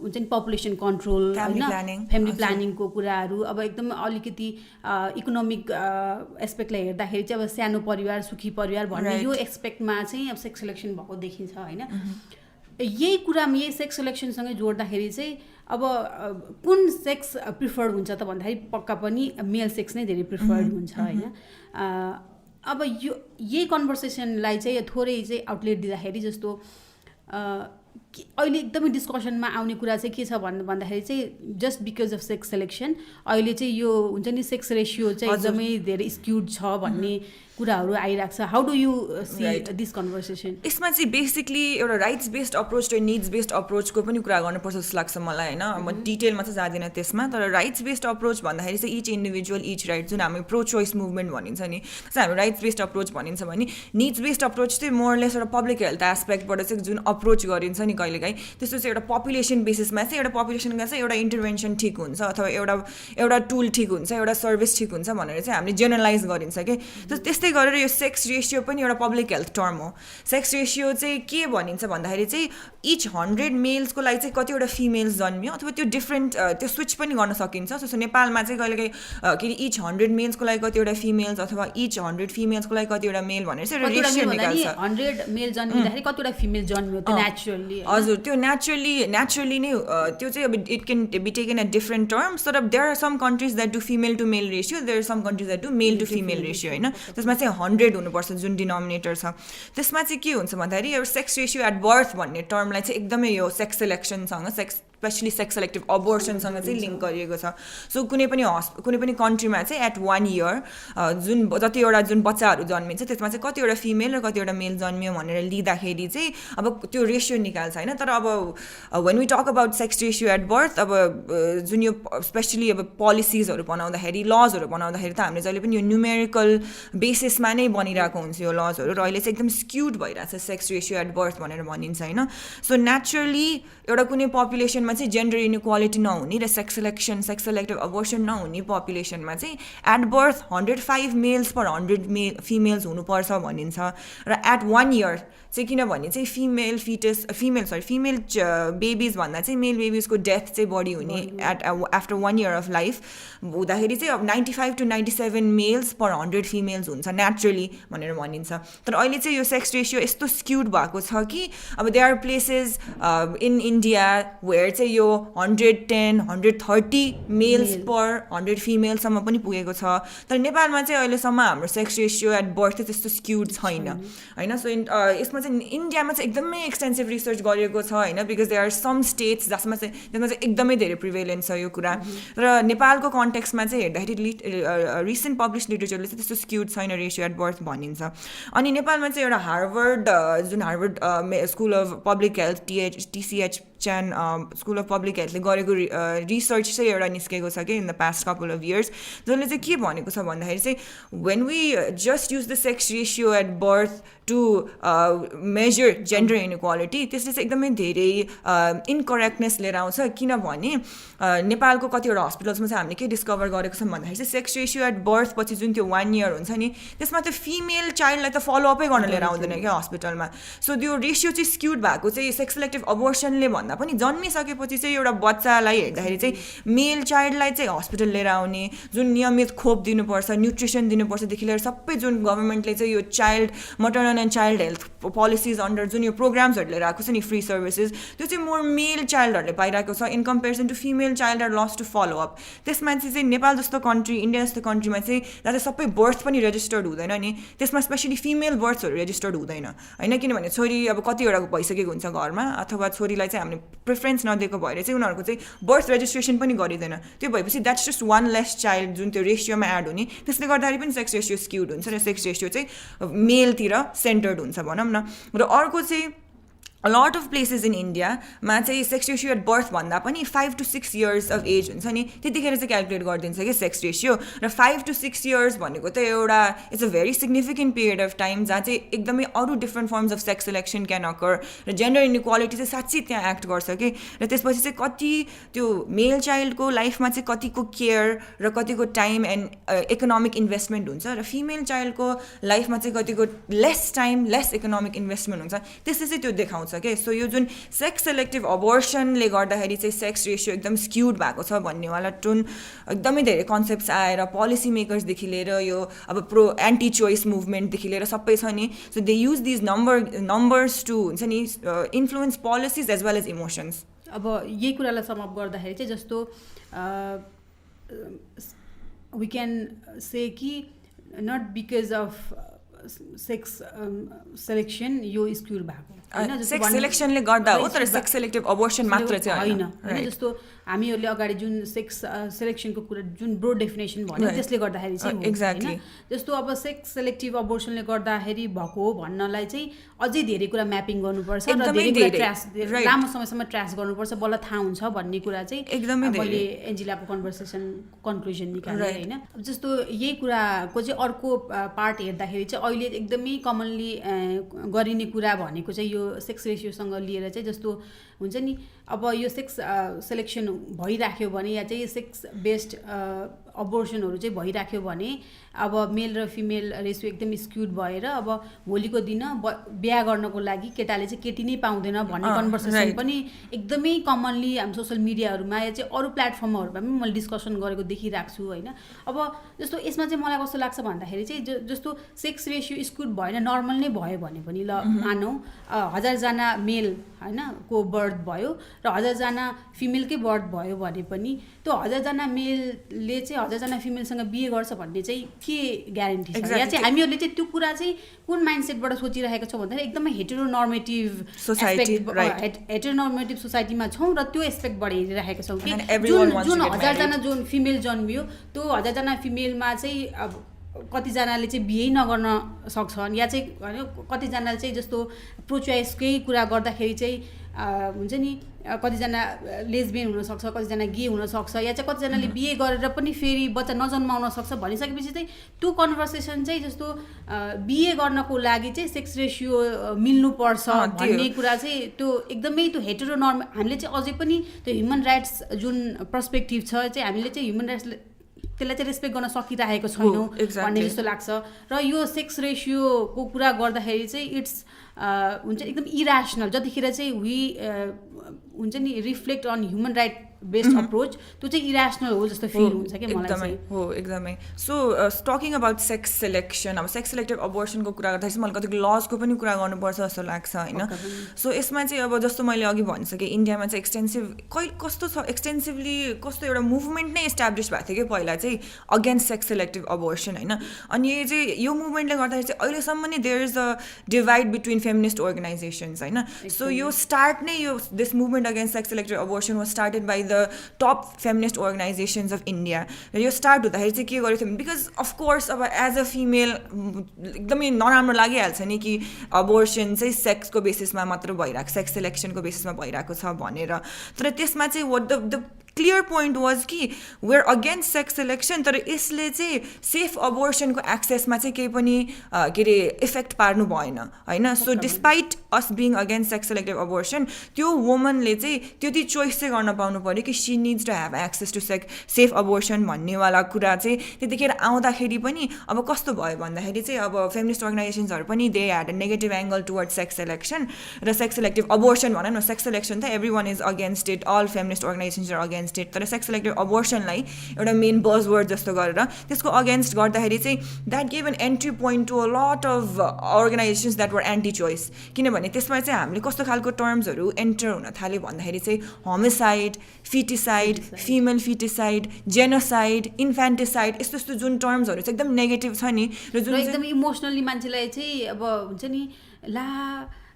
हुन्छ नि पपुलेसन कन्ट्रोल होइन फ्यामिली प्लानिङको कुराहरू अब एकदमै अलिकति इकोनोमिक एस्पेक्टलाई हेर्दाखेरि चाहिँ अब सानो परिवार सुखी परिवार भन्ने यो एस्पेक्टमा चाहिँ अब सेक्स सेलेक्सन भएको देखिन्छ होइन. यही कुरामा यही सेक्स सेलेक्सनसँगै जोड्दाखेरि चाहिँ अब कुन सेक्स प्रिफर्ड हुन्छ त भन्दाखेरि पक्का पनि मेल सेक्स नै धेरै प्रिफर्ड हुन्छ होइन. अब यही कन्भर्सेसनलाई चाहिँ थोरै चाहिँ आउटलेट दिँदाखेरि जस्तो अहिले एकदमै डिस्कसनमा आउने कुरा चाहिँ के छ भन्दाखेरि चाहिँ just because of sex selection अहिले चाहिँ यो हुन्छ नि सेक्स रेसियो चाहिँ एकदमै धेरै स्क्युड छ भन्ने कुराहरू आइरहेको छ. How do you see Right. This conversation? यसमा चाहिँ बेसिकली एउटा राइट्स बेस्ड अप्रोच र निड्स बेस्ड अप्रोचको पनि कुरा गर्नुपर्छ जस्तो लाग्छ मलाई होइन. म डिटेलमा चाहिँ जाँदिनँ त्यसमा. तर राइट्स बेस्ड अप्रोच भन्दाखेरि चाहिँ इच इन्डिभिजुअल इच राइट, जुन हामी प्रो चोइस मुभमेन्ट भनिन्छ नि, त्यसमा हामी राइट्स बेस्ड अप्रोच भनिन्छ भने निड्स बेस्ड अप्रोच चाहिँ मोरलेस एउटा पब्लिक हेल्थ एस्पेक्टबाट चाहिँ जुन अप्रोच गरिन्छ नि कहिलेकाहीँ, त्यस्तो चाहिँ एउटा पपुलेसन बेसिसमा चाहिँ एउटा पपुलेसनका चाहिँ एउटा इन्टरभेन्सन ठिक हुन्छ अथवा एउटा टुल ठिक हुन्छ, एउटा सर्भिस ठिक हुन्छ भनेर चाहिँ हामीले जेनरलाइज गरिन्छ कि. त्यस्तै गरेर यो सेक्स रेसियो पनि एउटा पब्लिक हेल्थ टर्म हो. सेक्स रेसियो चाहिँ के भनिन्छ भन्दाखेरि चाहिँ इच 100 मेल्सको लागि चाहिँ कतिवटा फिमेल्स जन्मियो अथवा त्यो डिफ्रेन्ट त्यो स्विच पनि गर्न सकिन्छ. जस्तो नेपालमा चाहिँ कहिलेकाहीँ के अरे इच 100 मेल्सको लागि कतिवटा फिमेल्स अथवा इच 100 फिमेल्सको लागि कतिवटा मेल भनेर चाहिँ एउटा रेसियो निकाल्छ. 100 मेल जन्मिँदाखेरि कतिवटा फिमेल जन्मियो त्यो नेचुरली? हजुर, त्यो नेचुरली नै त्यो चाहिँ अब it can be taken at different terms. तर there are some countries that do female to male ratio, there are some countries that do male to female ratio होइन. त्यसमा चाहिँ 100 हुनुपर्छ जुन डिनोमिनेटर छ. त्यसमा चाहिँ के हुन्छ भन्दाखेरि यो सेक्स रेसियो एट बर्थ भन्ने टर्मलाई चाहिँ एकदमै यो सेक्स सेलेक्सनसँग स्पेसली सेक्स सेलेक्टिभ अबोर्सनसँग चाहिँ लिङ्क गरिएको छ. सो कुनै पनि कन्ट्रीमा चाहिँ एट 1 इयर जतिवटा जुन बच्चाहरू जन्मिन्छ त्यसमा चाहिँ कतिवटा फिमेल र कतिवटा मेल जन्मियो भनेर लिँदाखेरि चाहिँ अब त्यो रेसियो निकाल्छ होइन. तर अब when we talk about sex ratio at birth, अब जुन यो स्पेसली अब पोलिसिजहरू बनाउँदाखेरि लजहरू बनाउँदाखेरि त हामीले जहिले पनि यो न्युमेरिकल बेसिसमा नै बनिरहेको हुन्छ यो लजहरू. र अहिले चाहिँ एकदम स्क्युड भइरहेको छ सेक्स रेसियो एट बर्थ भनेर भनिन्छ होइन. सो नेचुरली एउटा कुनै पपुलेसनमा चाहिँ जेन्डर इनइक्वालिटी नहुने र सेक्स सेलेक्टिभ अबोर्सन नहुने पपुलेसनमा चाहिँ at birth 105 males per 100 females हुनुपर्छ भनिन्छ. र एट 1 इयर चाहिँ किनभने चाहिँ फिमेल बेबिज भन्दा चाहिँ मेल बेबिजको डेथ चाहिँ बढी हुने आफ्टर 1 इयर अफ लाइफ हुँदाखेरि चाहिँ अब 95 to 97 मेल्स पर 100 फिमेल्स हुन्छ नेचुरली भनेर भनिन्छ. तर अहिले चाहिँ यो सेक्स रेसियो यस्तो स्क्युड भएको छ कि अब there are places in India where चाहिँ यो 110 130 मेल्स पर 100 फिमेलसम्म पनि पुगेको छ. तर नेपालमा चाहिँ अहिलेसम्म हाम्रो सेक्स रेसियो एट बर्थ चाहिँ त्यस्तो स्क्युड छैन होइन. सो यसमा चाहिँ इन्डियामा चाहिँ एकदमै एक्सटेन्सिभ रिसर्च गरिएको छ होइन. Because there are some states जसमा चाहिँ एकदमै धेरै प्रिभेलेन्स छ यो कुरा. र नेपालको कन्टेक्स्टमा चाहिँ हेर्दाखेरि रिसेन्ट पब्लिस लिटरेचरले चाहिँ त्यस्तो स्क्युड छैन रेसियो एट बर्थ भनिन्छ. अनि नेपालमा चाहिँ एउटा Harvard school of public health TCH Chan school of public हेल्थले गरेको रिसर्च चाहिँ एउटा निस्केको छ कि in the past couple of years, जसले चाहिँ के भनेको छ भन्दाखेरि चाहिँ when we just use the sex ratio at birth to measure gender inequality, त्यसले चाहिँ एकदमै धेरै इनकरेक्टनेस लिएर आउँछ. किनभने नेपालको कतिवटा हस्पिटल्समा चाहिँ हामीले के डिस्कभर गरेको छौँ भन्दाखेरि चाहिँ सेक्स रेसियो एट बर्थ पछि जुन त्यो 1 इयर हुन्छ नि त्यसमा त्यो फिमेल चाइल्डलाई त फलोअपै गर्न लिएर आउँदैन क्या हस्पिटलमा. सो त्यो रेसियो चाहिँ स्क्युड भएको चाहिँ सेक्स सेलेक्टिभ अबोर्सनले भन्दा पनि जन्मिसकेपछि चाहिँ एउटा बच्चालाई हेर्दाखेरि चाहिँ मेल चाइल्डलाई चाहिँ हस्पिटल लिएर आउने, जुन नियमित खोप दिनुपर्छ, न्युट्रिसन दिनुपर्छदेखि लिएर सबै जुन गभर्मेन्टले चाहिँ यो child maternal and child health policies under जुन यो प्रोग्राम्सहरू लिएर आएको छ नि फ्री सर्भिसेस, त्यो चाहिँ मोर मेल चाइल्डहरूले पाइरहेको छ in comparison to female child are lost to follow up. त्यसमा चाहिँ नेपाल जस्तो कन्ट्री, इन्डिया जस्तो कन्ट्रीमा चाहिँ जहाँ चाहिँ सबै बर्थ पनि रेजिस्टर्ड हुँदैन नि, त्यसमा स्पेसली फिमेल बर्थ्सहरू रेजिस्टर्ड हुँदैन होइन. किनभने छोरी अब कतिवटाको भइसकेको हुन्छ घरमा, अथवा छोरीलाई चाहिँ हामीले प्रिफरेन्स नदिएको भएर चाहिँ उनीहरूको चाहिँ बर्थ रेजिस्ट्रेसन पनि गरिँदैन. त्यो भएपछि द्याट्स जस्ट 1 लेस चाइल्ड जुन त्यो रेसियोमा एड हुने, त्यसले गर्दाखेरि पनि सेक्स रेसियो स्क्युड हुन्छ र सेक्स रेसियो चाहिँ मेलतिर सेन्टर्ड हुन्छ भनौँ न. र अर्को चाहिँ a lot of places in इन्डियामा चाहिँ सेक्स रेसियो एट बर्थ भन्दा पनि 5 to 6 years अफ एज हुन्छ नि, त्यतिखेर चाहिँ क्यालकुलेट गरिदिन्छ कि सेक्स रेसियो. र 5 to 6 years भनेको त एउटा it's a very significant period of time जहाँ चाहिँ एकदमै अरू different firms of sex selection can occur र जेन्डर इनइक्वालिटी चाहिँ साँच्चै त्यहाँ एक्ट गर्छ कि. र त्यसपछि चाहिँ कति त्यो मेल चाइल्डको लाइफमा चाहिँ कतिको केयर र कतिको टाइम एन्ड इकोनोमिक इन्भेस्टमेन्ट हुन्छ र फिमेल चाइल्डको लाइफमा चाहिँ कतिको lace time lace economic investment हुन्छ, त्यसले चाहिँ त्यो देखाउँछ के. सो यो जुन सेक्स सेलेक्टिभ अबोर्सनले गर्दाखेरि चाहिँ सेक्स रेसियो एकदम स्क्युड भएको छ भन्नेवाला टुन एकदमै धेरै कन्सेप्ट्स आएर पोलिसी मेकर्सदेखि लिएर यो अब प्रो एन्टी चोइस मुभमेन्टदेखि लिएर सबै छ नि. So they use these numbers to हुन्छ नि influence policies as well as emotions. अब यही कुरालाई समअप गर्दाखेरि चाहिँ जस्तो वी क्यान से कि not because of sex selection यो स्क्युर भएको हैन सेक्स सेलेक्सनले गर्दा हो तर सेक्स सेलेक्टिभ अबोर्सन मात्र चाहिँ हैन जस्तो हामीहरूले अगाडि जुन सेक्स सेलेक्सनको कुरा जुन ब्रोड डेफिनेसन भन्यो त्यसले गर्दाखेरि चाहिँ एक्ज्याक्टली जस्तो अब सेक्स सेलेक्टिभ अबोर्सनले गर्दाखेरि भएको हो भन्नलाई चाहिँ अझै धेरै कुरा म्यापिङ गर्नुपर्छ र धेरै ट्र्यास लामो समयसम्म ट्र्यास गर्नुपर्छ बल्ल थाहा हुन्छ भन्ने कुरा चाहिँ एकदमै मैले एन्जिलाको कन्भर्सेसन कन्क्लुजन निकालेँ हैन जस्तो यही कुराको चाहिँ अर्को पार्ट हेर्दाखेरि चाहिँ अहिले एकदमै कमनली गरिने कुरा भनेको चाहिँ यो सेक्स रेसियोसँग लिएर चाहिँ जस्तो हुन्छ नि अब यो सेक्स सेलेक्सन भइराख्यो भने या चाहिँ सेक्स बेस्ड अबोर्सनहरू चाहिँ भइराख्यो भने अब मेल र फिमेल रेसियो एकदम स्क्युड भएर अब भोलिको दिन बिहा गर्नको लागि केटाले चाहिँ केटी नै पाउँदैन भन्ने कन्भर्सेसन पनि एकदमै कमनली हामी सोसल मिडियाहरूमा या चाहिँ अरू प्लेटफर्महरूमा पनि मैले डिस्कसन गरेको देखिरहेको छु होइन अब जस्तो यसमा चाहिँ मलाई कस्तो लाग्छ भन्दाखेरि चाहिँ जस्तो सेक्स रेसियो स्क्युड भएन नर्मल नै भयो भने पनि ल मानौँ 1000जना मेल होइन को बर्थ भयो र 1000जना फिमेलकै बर्थ भयो भने पनि त्यो 1000जना मेलले चाहिँ 1000जना फिमेलसँग बिहे गर्छ भन्ने चाहिँ के ग्यारेन्टी छ या चाहिँ हामीहरूले चाहिँ त्यो कुरा चाहिँ कुन माइन्डसेटबाट सोचिरहेको छौँ भन्दाखेरि एकदमै हेटेरोनर्मेटिभ सोसाइटी हेटेरोनर्मेटिभ सोसाइटीमा छौँ र त्यो एस्पेक्टबाट हेरिरहेका छौँ कि जुन 1000जना जुन फिमेल जन्मियो त्यो 1000जना फिमेलमा चाहिँ अब कतिजनाले चाहिँ बिहे नगर्न सक्छन् या चाहिँ होइन कतिजनाले चाहिँ जस्तो प्रो चोइसकै कुरा गर्दाखेरि चाहिँ हुन्छ नि कतिजना लेस्बियन हुनसक्छ कतिजना गे हुनसक्छ या चाहिँ कतिजनाले बिहे गरेर पनि फेरि बच्चा नजन्माउन सक्छ भनिसकेपछि चाहिँ त्यो कन्भर्सेसन चाहिँ जस्तो बिहे गर्नको लागि चाहिँ सेक्स रेसियो मिल्नुपर्छ भन्ने कुरा चाहिँ त्यो एकदमै त्यो हेटेरोनर्म हामीले चाहिँ अझै पनि त्यो ह्युमन राइट्स जुन पर्सपेक्टिभ छ चाहिँ हामीले चाहिँ ह्युमन राइट्स त्यसलाई चाहिँ रेस्पेक्ट गर्न सकिरहेको छैनौँ भन्ने जस्तो लाग्छ र यो सेक्स रेसियोको कुरा गर्दाखेरि चाहिँ इट्स हुन्छ एकदम इरेसनल जतिखेर चाहिँ हुन्छ नि reflect on human right based approach त्यो चाहिँ इरेसनल हो जस्तो फिल हुन्छ कि मलाई चाहिँ हो एकदमै so talking about sex selection अब सेक्स सेलेक्टिभ अबोर्सनको कुरा गर्दा चाहिँ मलाई कतिको लजको पनि कुरा गर्नुपर्छ जस्तो लाग्छ होइन सो यसमा चाहिँ अब जस्तो मैले अघि भनिसकेँ इन्डियामा चाहिँ कस्तो छ एक्सटेन्सिभली कस्तो एउटा मुभमेन्ट नै इस्टाब्लिस भएको थियो कि पहिला चाहिँ अगेन्स्ट सेक्स सेलेक्टिभ अबोर्सन होइन अनि यो मुभमेन्टले गर्दाखेरि चाहिँ अहिलेसम्म नै there is a divide between feminist organisations होइन सो यो स्टार्ट नै यो this movement against sex selective abortion was started by the top feminist organisations of India र यो स्टार्ट हुँदाखेरि चाहिँ के गरेको थियो बिकज अफकोर्स अब एज अ फिमेल एकदमै नराम्रो लागिहाल्छ नि कि अबोर्सन चाहिँ सेक्सको बेसिसमा मात्र भइरहेको सेक्स सेलेक्सनको बेसिसमा भइरहेको छ भनेर तर त्यसमा चाहिँ what the clear point was कि वेयर अगेन्स्ट सेक्स सेलेक्सन तर यसले चाहिँ सेफ अबोर्सनको एक्सेसमा चाहिँ केही पनि के अरे इफेक्ट पार्नु भएन होइन so despite us being against sex selective abortion त्यो वुमनले चाहिँ त्यति चोइस चाहिँ गर्न पाउनु पऱ्यो कि she needs to have access to safe abortion भन्नेवाला कुरा चाहिँ त्यतिखेर आउँदाखेरि पनि अब कस्तो भयो भन्दाखेरि चाहिँ अब फेमिनिस्ट अर्गनाइजेसन्सहरू पनि they had a negative angle toward sex selection र सेक्स सेलेक्टिभ अबोर्सन भनौँ न सेक्स सेलेक्सन त every one is against it all feminist organisations are against it तर सेक्स सेलेक्टिभ अबोर्सनलाई एउटा मेन बजवर्ड जस्तो गरेर त्यसको अगेन्स्ट गर्दाखेरि चाहिँ that gave an entry point to a lot of organisations that were anti choice किनभने त्यसमा चाहिँ हामीले कस्तो खालको टर्म्सहरू एन्टर हुन थाल्यो भन्दाखेरि चाहिँ homicide feticide female feticide genocide infanticide यस्तो यस्तो जुन टर्म्सहरू चाहिँ एकदम नेगेटिभ छ नि र जुन एकदम इमोसनली मान्छेलाई चाहिँ अब हुन्छ नि ला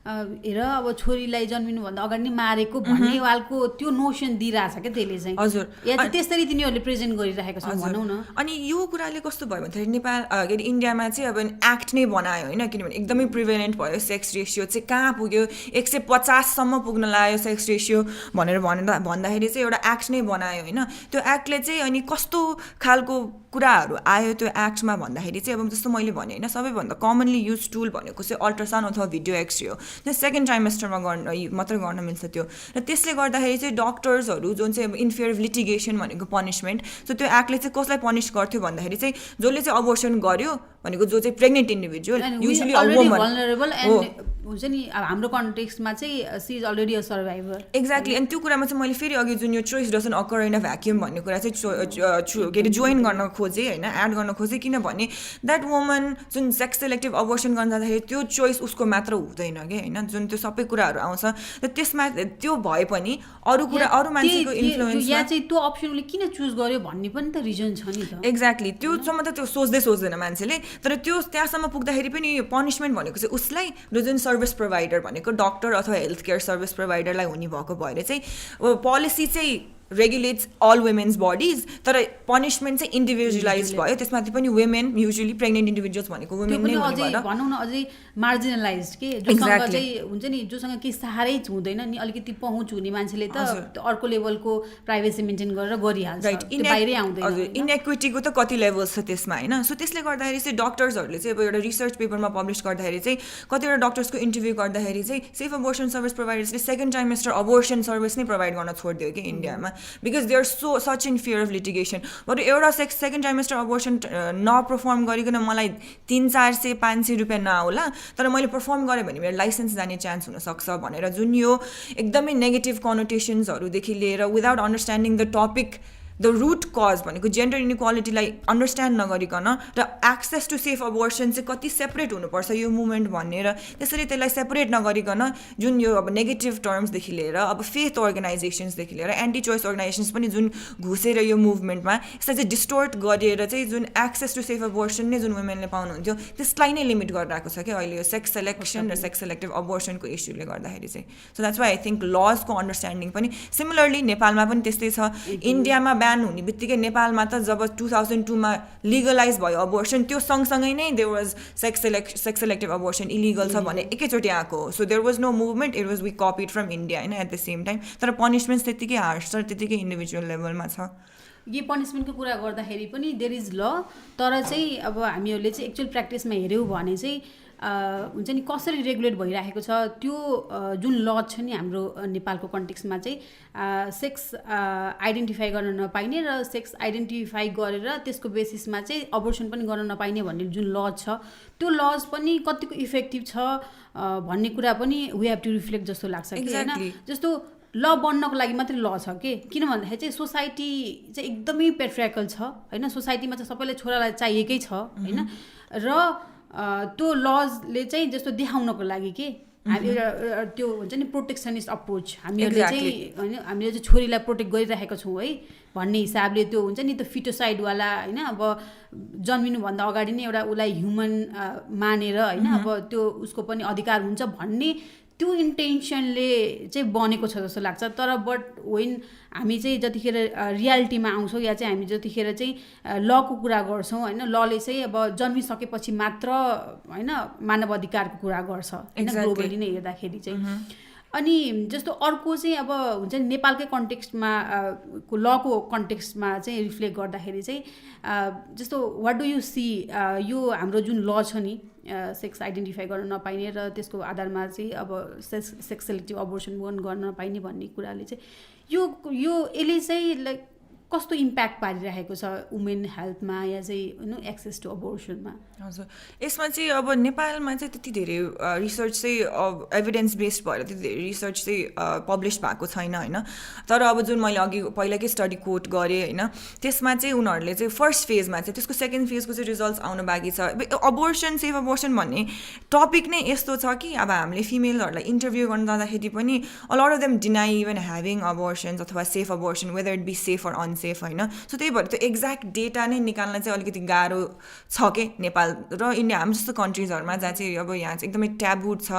हेर अब छोरीलाई जन्मिनुभन्दा अगाडि नै मारेको भन्नेवालको त्यो नोसन दिइरहेछ क्या त्यसले चाहिँ हजुर या चाहिँ त्यसरी तिनीहरूले प्रेजेन्ट गरिरहेको छ भनौँ न अनि यो कुराले कस्तो भयो भन्दाखेरि नेपाल के अरे इन्डियामा चाहिँ अब एक्ट नै बनायो होइन किनभने एकदमै प्रिभेलेन्ट भयो सेक्स रेसियो चाहिँ कहाँ पुग्यो 150सम्म पुग्न लाग्यो सेक्स रेसियो भनेर भन्दाखेरि चाहिँ एउटा एक्ट नै बनायो होइन त्यो एक्टले चाहिँ अनि कस्तो खालको कुराहरू आयो त्यो एक्टमा भन्दाखेरि चाहिँ अब जस्तो मैले भने होइन सबैभन्दा कमनली युज टुल भनेको चाहिँ अल्ट्रासाउन्ड अथवा भिडियो एक्सरे हो जो सेकेन्ड ट्राइमेस्टरमा मात्र गर्न मिल्छ त्यो र त्यसले गर्दाखेरि चाहिँ डक्टर्सहरू जुन चाहिँ अब इन्फियर लिटिगेसन भनेको पनिसमेन्ट सो त्यो एक्टले चाहिँ कसलाई पनिस गर्थ्यो भन्दाखेरि चाहिँ जसले चाहिँ अबोर्सन गर्यो भनेको जो चाहिँ प्रेग्नेन्ट इन्डिभिजुअल युजुअली हुन्छ नि अब हाम्रो कन्टेक्स्टमा चाहिँ she is already a survivor exactly अनि त्यो कुरामा चाहिँ मैले फेरि अघि जुन यो choice doesn't occur in a vacuum भन्ने कुरा चाहिँ के अरे जोइन गर्न खोजेँ होइन एड गर्न खोजेँ किनभने द्याट वुमन जुन सेक्स सेलेक्टिभ अबोर्सन गर्न जाँदाखेरि त्यो चोइस उसको मात्र हुँदैन कि होइन जुन त्यो सबै कुराहरू आउँछ र त्यसमा त्यो भए पनि अरू कुरा अरू मान्छेको इन्फ्लुएन्स यहाँ चाहिँ त्यो अप्सन उसले किन चुज गर्यो भन्ने पनि त रिजन छ नि त एक्ज्याक्टली त्योसम्म त त्यो सोच्दैन मान्छेले तर त्यो त्यहाँसम्म पुग्दाखेरि पनि पनिसमेन्ट भनेको चाहिँ उसलाई र जुन सर्भिस प्रोभाइडर भनेको डक्टर अथवा हेल्थ केयर सर्भिस प्रोभाइडरलाई हुने भएको भएर चाहिँ पोलिसी चाहिँ रेगुलेट्स अल वुमेन्स बडिज तर पनिसमेन्ट चाहिँ इन्डिभिजुअलाइज भयो त्यसमाथि पनि वुमेन युजुअली प्रेग्नेन्ट इन्डिभिजुअल्स भनेको वुमेन नै हुने भनौँ न अझै मार्जिनलाइज के जोसँग चाहिँ हुन्छ नि जोसँग केही सहारै हुँदैन नि अलिकति पहुँच हुने मान्छेले त अर्को लेभलको प्राइभेसी मेन्टेन गरेर गरिहाल्छ बाहिरै आउँदैन इनइक्विटीको त कति लेभल्स छ त्यसमा होइन सो त्यसले गर्दाखेरि चाहिँ डक्टर्सहरूले चाहिँ अब एउटा रिसर्च पेपरमा पब्लिस गर्दाखेरि चाहिँ कतिवटा डक्टर्सको इन्टरभ्यू गर्दाखेरि चाहिँ सेफ अबोर्सन सर्भिस प्रोभाइडर्सले सेकेन्ड ट्राइमेस्टर अबोर्सन सर्भिस नै प्रोभाइड गर्न छोडिदियो कि इन्डियामा because they are such in fear of litigation बरु एउटा सेकेन्ड ट्राइमेस्टर अबोर्सन नपर्फर्म गरिकन मलाई 300-500 रुपियाँ नआउला तर मैले पर्फर्म गरेँ भने मेरो लाइसेन्स जाने चान्स हुनसक्छ भनेर जुन यो एकदमै नेगेटिभ कनोटेसन्सहरूदेखि लिएर without understanding the topic the root cause भनेको जेन्डर इनइक्वालिटीलाई अन्डरस्ट्यान्ड नगरिकन र एक्सेस टु सेफ अबोर्सन चाहिँ कति सेपरेट हुनुपर्छ यो मुभमेन्ट भनेर त्यसरी त्यसलाई सेपरेट नगरिकन जुन यो अब नेगेटिभ टर्म्सदेखि लिएर अब फेथ अर्गनाइजेसन्सदेखि लिएर एन्टी चोइस अर्गनाइजेसन्स पनि जुन घुसेर यो मुभमेन्टमा यसलाई चाहिँ डिस्टोर्ट गरेर चाहिँ जुन एक्सेस टु सेफ अबोर्सन नै जुन वुमेनले पाउनुहुन्थ्यो त्यसलाई नै लिमिट गरिरहेको छ कि अहिले यो सेक्स सेलेक्सन र सेक्स सेलेक्टिभ अबोर्सनको इस्युले गर्दाखेरि चाहिँ so that's why I think लजको अन्डरस्ट्यान्डिङ पनि सिमिलरली नेपालमा पनि त्यस्तै छ इन्डियामा ब्यान हुने बित्तिकै नेपालमा त जब 2002मा लिगलाइज भयो अबोर्सन त्यो सँगसँगै नै there was sex selective abortion illegal छ भने एकैचोटि आएको हो so there was no movement it was we copied from India होइन एट द सेम टाइम तर पनिसमेन्ट त्यत्तिकै हार्स छ त्यत्तिकै इन्डिभिजुअल लेभलमा छ यो पनिसमेन्टको कुरा गर्दाखेरि पनि देयर इज ल तर चाहिँ अब हामीहरूले चाहिँ एक्चुअल प्र्याक्टिसमा हेऱ्यौँ भने चाहिँ हुन्छ नि कसरी रेगुलेट भइरहेको छ त्यो जुन ल छ नि हाम्रो नेपालको कन्टेक्स्टमा चाहिँ सेक्स आइडेन्टिफाई गर्न नपाइने र सेक्स आइडेन्टिफाई गरेर त्यसको बेसिसमा चाहिँ अबोर्सन पनि गर्न नपाइने भन्ने जुन ल छ त्यो लज पनि कतिको इफेक्टिभ छ भन्ने कुरा पनि वी हेभ टु रिफ्लेक्ट जस्तो लाग्छ कि होइन जस्तो ल बन्नको लागि मात्रै ल छ के किन भन्दाखेरि चाहिँ सोसाइटी चाहिँ एकदमै पेट्रियार्कल छ होइन सोसाइटीमा चाहिँ सबैलाई छोरालाई चाहिएकै छ होइन र त्यो लजले चाहिँ जस्तो देखाउनको लागि के हामी एउटा त्यो हुन्छ नि प्रोटेक्सनिस्ट अप्रोच हामीहरूले चाहिँ होइन हामीले चाहिँ छोरीलाई प्रोटेक्ट गरिरहेको छौँ है भन्ने हिसाबले त्यो हुन्छ नि त्यो फिटोसाइडवाला होइन अब जन्मिनुभन्दा अगाडि नै एउटा उसलाई ह्युमन मानेर होइन अब त्यो उसको पनि अधिकार हुन्छ भन्ने त्यो इन्टेन्सनले चाहिँ बनेको छ जस्तो लाग्छ तर बट वेन हामी चाहिँ जतिखेर रियालिटीमा आउँछौँ या चाहिँ हामी जतिखेर चाहिँ लको कुरा गर्छौँ होइन लले चाहिँ अब जन्मिसकेपछि मात्र होइन मानव अधिकारको कुरा गर्छ होइन ग्लोबली नै हेर्दाखेरि चाहिँ अनि जस्तो अर्को चाहिँ अब हुन्छ नि नेपालकै कन्टेक्स्टमा लको कन्टेक्स्टमा चाहिँ रिफ्लेक्ट गर्दाखेरि चाहिँ जस्तो वाट डु यु सी यो हाम्रो जुन ल छ नि सेक्स आइडेन्टिफाई गर्न नपाइने र त्यसको आधारमा चाहिँ अब सेक्स सेलेक्टिभ अबोर्सन गर्न नपाइने भन्ने कुराले चाहिँ यो यसले चाहिँ लाइक कस्तो इम्प्याक्ट पारिरहेको छ वुमेन हेल्थमा या चाहिँ होइन एक्सेस टु अबोर्सनमा हजुर यसमा चाहिँ अब नेपालमा चाहिँ त्यति धेरै रिसर्च चाहिँ एभिडेन्स बेस्ड भएर त्यति धेरै रिसर्च चाहिँ पब्लिस भएको छैन होइन तर अब जुन मैले अघि पहिलाकै स्टडी कोट गरेँ होइन त्यसमा चाहिँ उनीहरूले चाहिँ फर्स्ट फेजमा चाहिँ त्यसको सेकेन्ड फेजको चाहिँ रिजल्ट्स आउनु बाँकी छ अबोर्सन सेफ अबोर्सन भन्ने टपिक नै यस्तो छ कि अब हामीले फिमेलहरूलाई इन्टरभ्यू गर्न जाँदाखेरि पनि a lot of them deny even having abortions अथवा safe abortion whether it be safe or unsafe होइन सो त्यही भएर त्यो एक्ज्याक्ट डेटा नै निकाल्न चाहिँ अलिकति गाह्रो छ कि नेपाल र इन्डिया हाम्रो जस्तो कन्ट्रिजहरूमा जहाँ चाहिँ अब यहाँ चाहिँ एकदमै ट्याबुड छ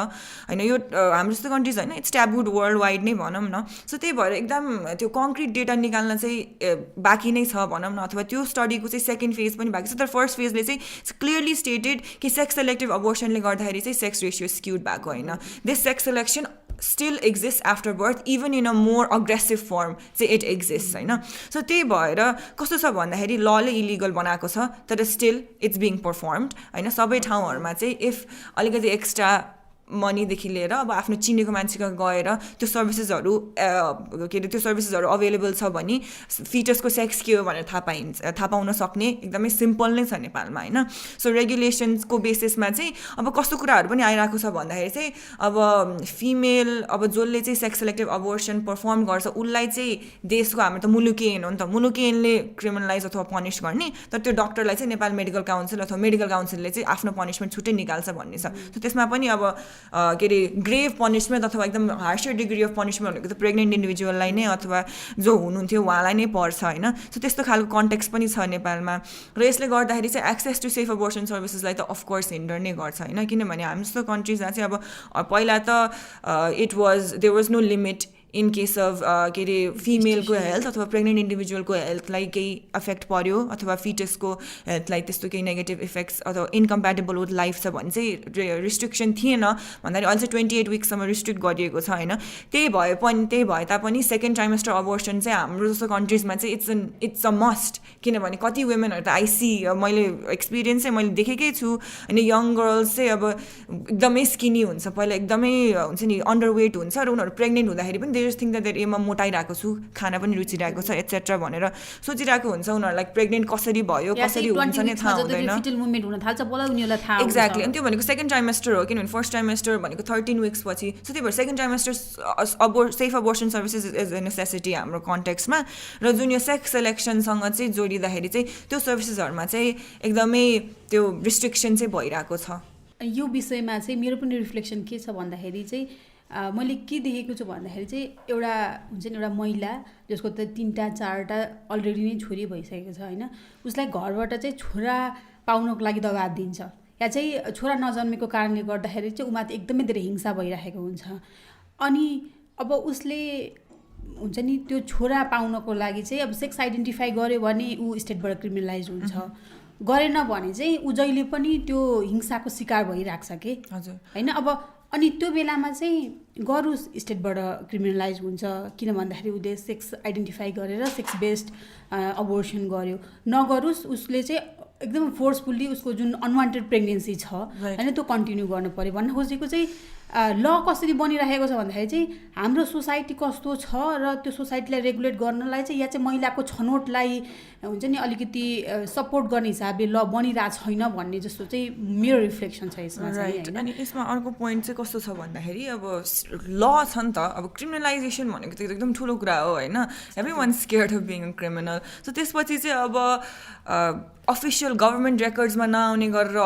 होइन यो हाम्रो जस्तो कन्ट्रिज होइन इट्स ट्याबुड वर्ल्ड वाइड नै भनौँ न सो त्यही भएर एकदम त्यो कङ्क्रिट डेटा निकाल्न चाहिँ बाँकी नै छ भनौँ न अथवा त्यो स्टडीको चाहिँ सेकेन्ड फेज पनि बाँकी छ तर फर्स्ट फेजले चाहिँ क्लियरली स्टेटेड कि सेक्स सेलेक्टिभ अबोर्सनले गर्दाखेरि चाहिँ सेक्स रेसियो स्क्युड भएको होइन this sex selection still exists after birth even in a more aggressive form चाहिँ it exists होइन सो त्यही भएर कस्तो छ भन्दाखेरि लले इलिगल बनाएको छ तर स्टिल इट्स बिङ पर्फर्मड होइन सबै ठाउँहरूमा चाहिँ इफ अलिकति एक्स्ट्रा मनीदेखि लिएर अब आफ्नो चिनेको मान्छेको गएर त्यो सर्भिसेसहरू के अरे त्यो सर्भिसेसहरू अभाइलेबल छ भने फिटसको सेक्स के हो भनेर थाहा पाउन सक्ने एकदमै सिम्पल नै छ नेपालमा होइन. सो रेगुलेसन्सको बेसिसमा चाहिँ अब कस्तो कुराहरू पनि आइरहेको छ भन्दाखेरि चाहिँ अब फिमेल अब जसले चाहिँ सेक्स सेलेक्टिभ अबोर्सन पर्फर्म गर्छ उसलाई चाहिँ देशको हाम्रो त मुलुकी ऐन हो नि त, मुलुकी ऐनले क्रिमिनलाइज अथवा पनिस गर्ने, तर त्यो डक्टरलाई चाहिँ नेपाल मेडिकल काउन्सिल अथवा मेडिकल काउन्सिलले चाहिँ आफ्नो पनिसमेन्ट छुट्टै निकाल्छ भन्ने छ. सो त्यसमा पनि अब के अरे ग्रेभ पनिसमेन्ट अथवा एकदम हार्सर डिग्री अफ पनिसमेन्ट भनेको त प्रेग्नेन्ट इन्डिभिजुअललाई नै अथवा जो हुनुहुन्थ्यो उहाँलाई नै पर्छ होइन. सो त्यस्तो खालको कन्टेक्स्ट पनि छ नेपालमा र यसले गर्दाखेरि चाहिँ एक्सेस टु सेफ अबोर्सन सर्भिसेसलाई त अफकोर्स हिन्डर नै गर्छ होइन. किनभने हामी जस्तो कन्ट्रिजमा चाहिँ अब पहिला त there was no limit in case of के अरे फिमेलको हेल्थ अथवा प्रेग्नेन्ट इन्डिभिजुअलको हेल्थलाई केही इफेक्ट पर्यो अथवा फिटसको हेल्थलाई त्यस्तो केही नेगेटिभ इफेक्ट्स अथवा इन्कम्प्याटेबल विथ लाइफ छ भने चाहिँ रिस्ट्रिक्सन थिएन भन्दाखेरि अहिले चाहिँ 28 विक्ससम्म रिस्ट्रिक्ट गरिएको छ होइन. त्यही भए तापनि सेकेन्ड ट्राइमेस्टर अबोर्सन चाहिँ हाम्रो जस्तो कन्ट्रिजमा चाहिँ इट्स अ मस्ट. किनभने कति वुमेनहरू त आइसी मैले एक्सपिरियन्स चाहिँ मैले देखेकै छु होइन. यङ गर्ल्स चाहिँ अब एकदमै स्किनी हुन्छ, पहिला एकदमै हुन्छ नि अन्डरवेट हुन्छ र उनीहरू प्रेग्नेन्ट हुँदाखेरि पनि जस्ट थिङ्क द्याट म मोटाइरहेको छु, खाना पनि रुचिरहेको छ एटसेट्रा भनेर सोचिरहेको हुन्छ. उनीहरूलाई प्रेग्नेन्ट कसरी भयो कसरी हुन्छ नै थाहा हुँदैन. एक्ज्याक्टली. अनि त्यो भनेको सेकेन्ड ट्राइमेस्टर हो, किनभने फर्स्ट ट्राइमेस्टर भनेको 13 विक्स पछि. सो त्यही भएर second trimester safe abortion services is a necessity हाम्रो कन्टेक्स्टमा. र जुन यो सेक्स सेलेक्सनसँग चाहिँ जोडिँदाखेरि चाहिँ त्यो सर्भिसेसहरूमा चाहिँ एकदमै त्यो रिस्ट्रिक्सन चाहिँ भइरहेको छ. यो विषयमा चाहिँ मेरो पनि रिफ्लेक्सन के छ भन्दाखेरि चाहिँ मैले के देखेको छु भन्दाखेरि चाहिँ एउटा हुन्छ नि एउटा महिला जसको त 3टा 4टा अलरेडी नै छोरी भइसकेको छ होइन, उसलाई घरबाट चाहिँ छोरा पाउनको लागि दबाब दिन्छ या चाहिँ छोरा नजन्मेको कारणले गर्दाखेरि चाहिँ उमा एकदमै धेरै हिंसा भइरहेको हुन्छ. अनि अब उसले हुन्छ नि त्यो छोरा पाउनको लागि चाहिँ अब सेक्स आइडेन्टिफाई गर्यो भने ऊ स्टेटबाट क्रिमिनलाइज हुन्छ, गरेन भने चाहिँ ऊ जहिले पनि त्यो हिंसाको शिकार भइरहेको छ कि हजुर होइन. अब अनि त्यो बेलामा चाहिँ गरोस् स्टेटबाट क्रिमिनलाइज हुन्छ, किन भन्दाखेरि उसले सेक्स आइडेन्टिफाई गरेर सेक्स बेस्ड अबोर्सन गर्यो. नगरोस् उसले चाहिँ एकदम फोर्सफुल्ली उसको जुन अनवान्टेड प्रेग्नेन्सी छ होइन त्यो कन्टिन्यू गर्नु पऱ्यो. भन्न खोजेको चाहिँ ल कसरी बनिरहेको छ भन्दाखेरि चाहिँ हाम्रो सोसाइटी कस्तो छ र त्यो सोसाइटीलाई रेगुलेट गर्नलाई चाहिँ या चाहिँ महिलाको छनौटलाई हुन्छ नि अलिकति सपोर्ट गर्ने हिसाबले ल बनिरहेको छैन भन्ने जस्तो चाहिँ मेरो रिफ्लेक्सन छ यसमा चाहिँ. अनि यसमा अर्को पोइन्ट चाहिँ कस्तो छ भन्दाखेरि अब ल छ नि त, अब क्रिमिनलाइजेसन भनेको त एकदम ठुलो कुरा हो होइन. Every one scared of being a criminal. So त्यसपछि चाहिँ अब अफिसियल गभर्मेन्ट रेकर्ड्समा नआउने गरेर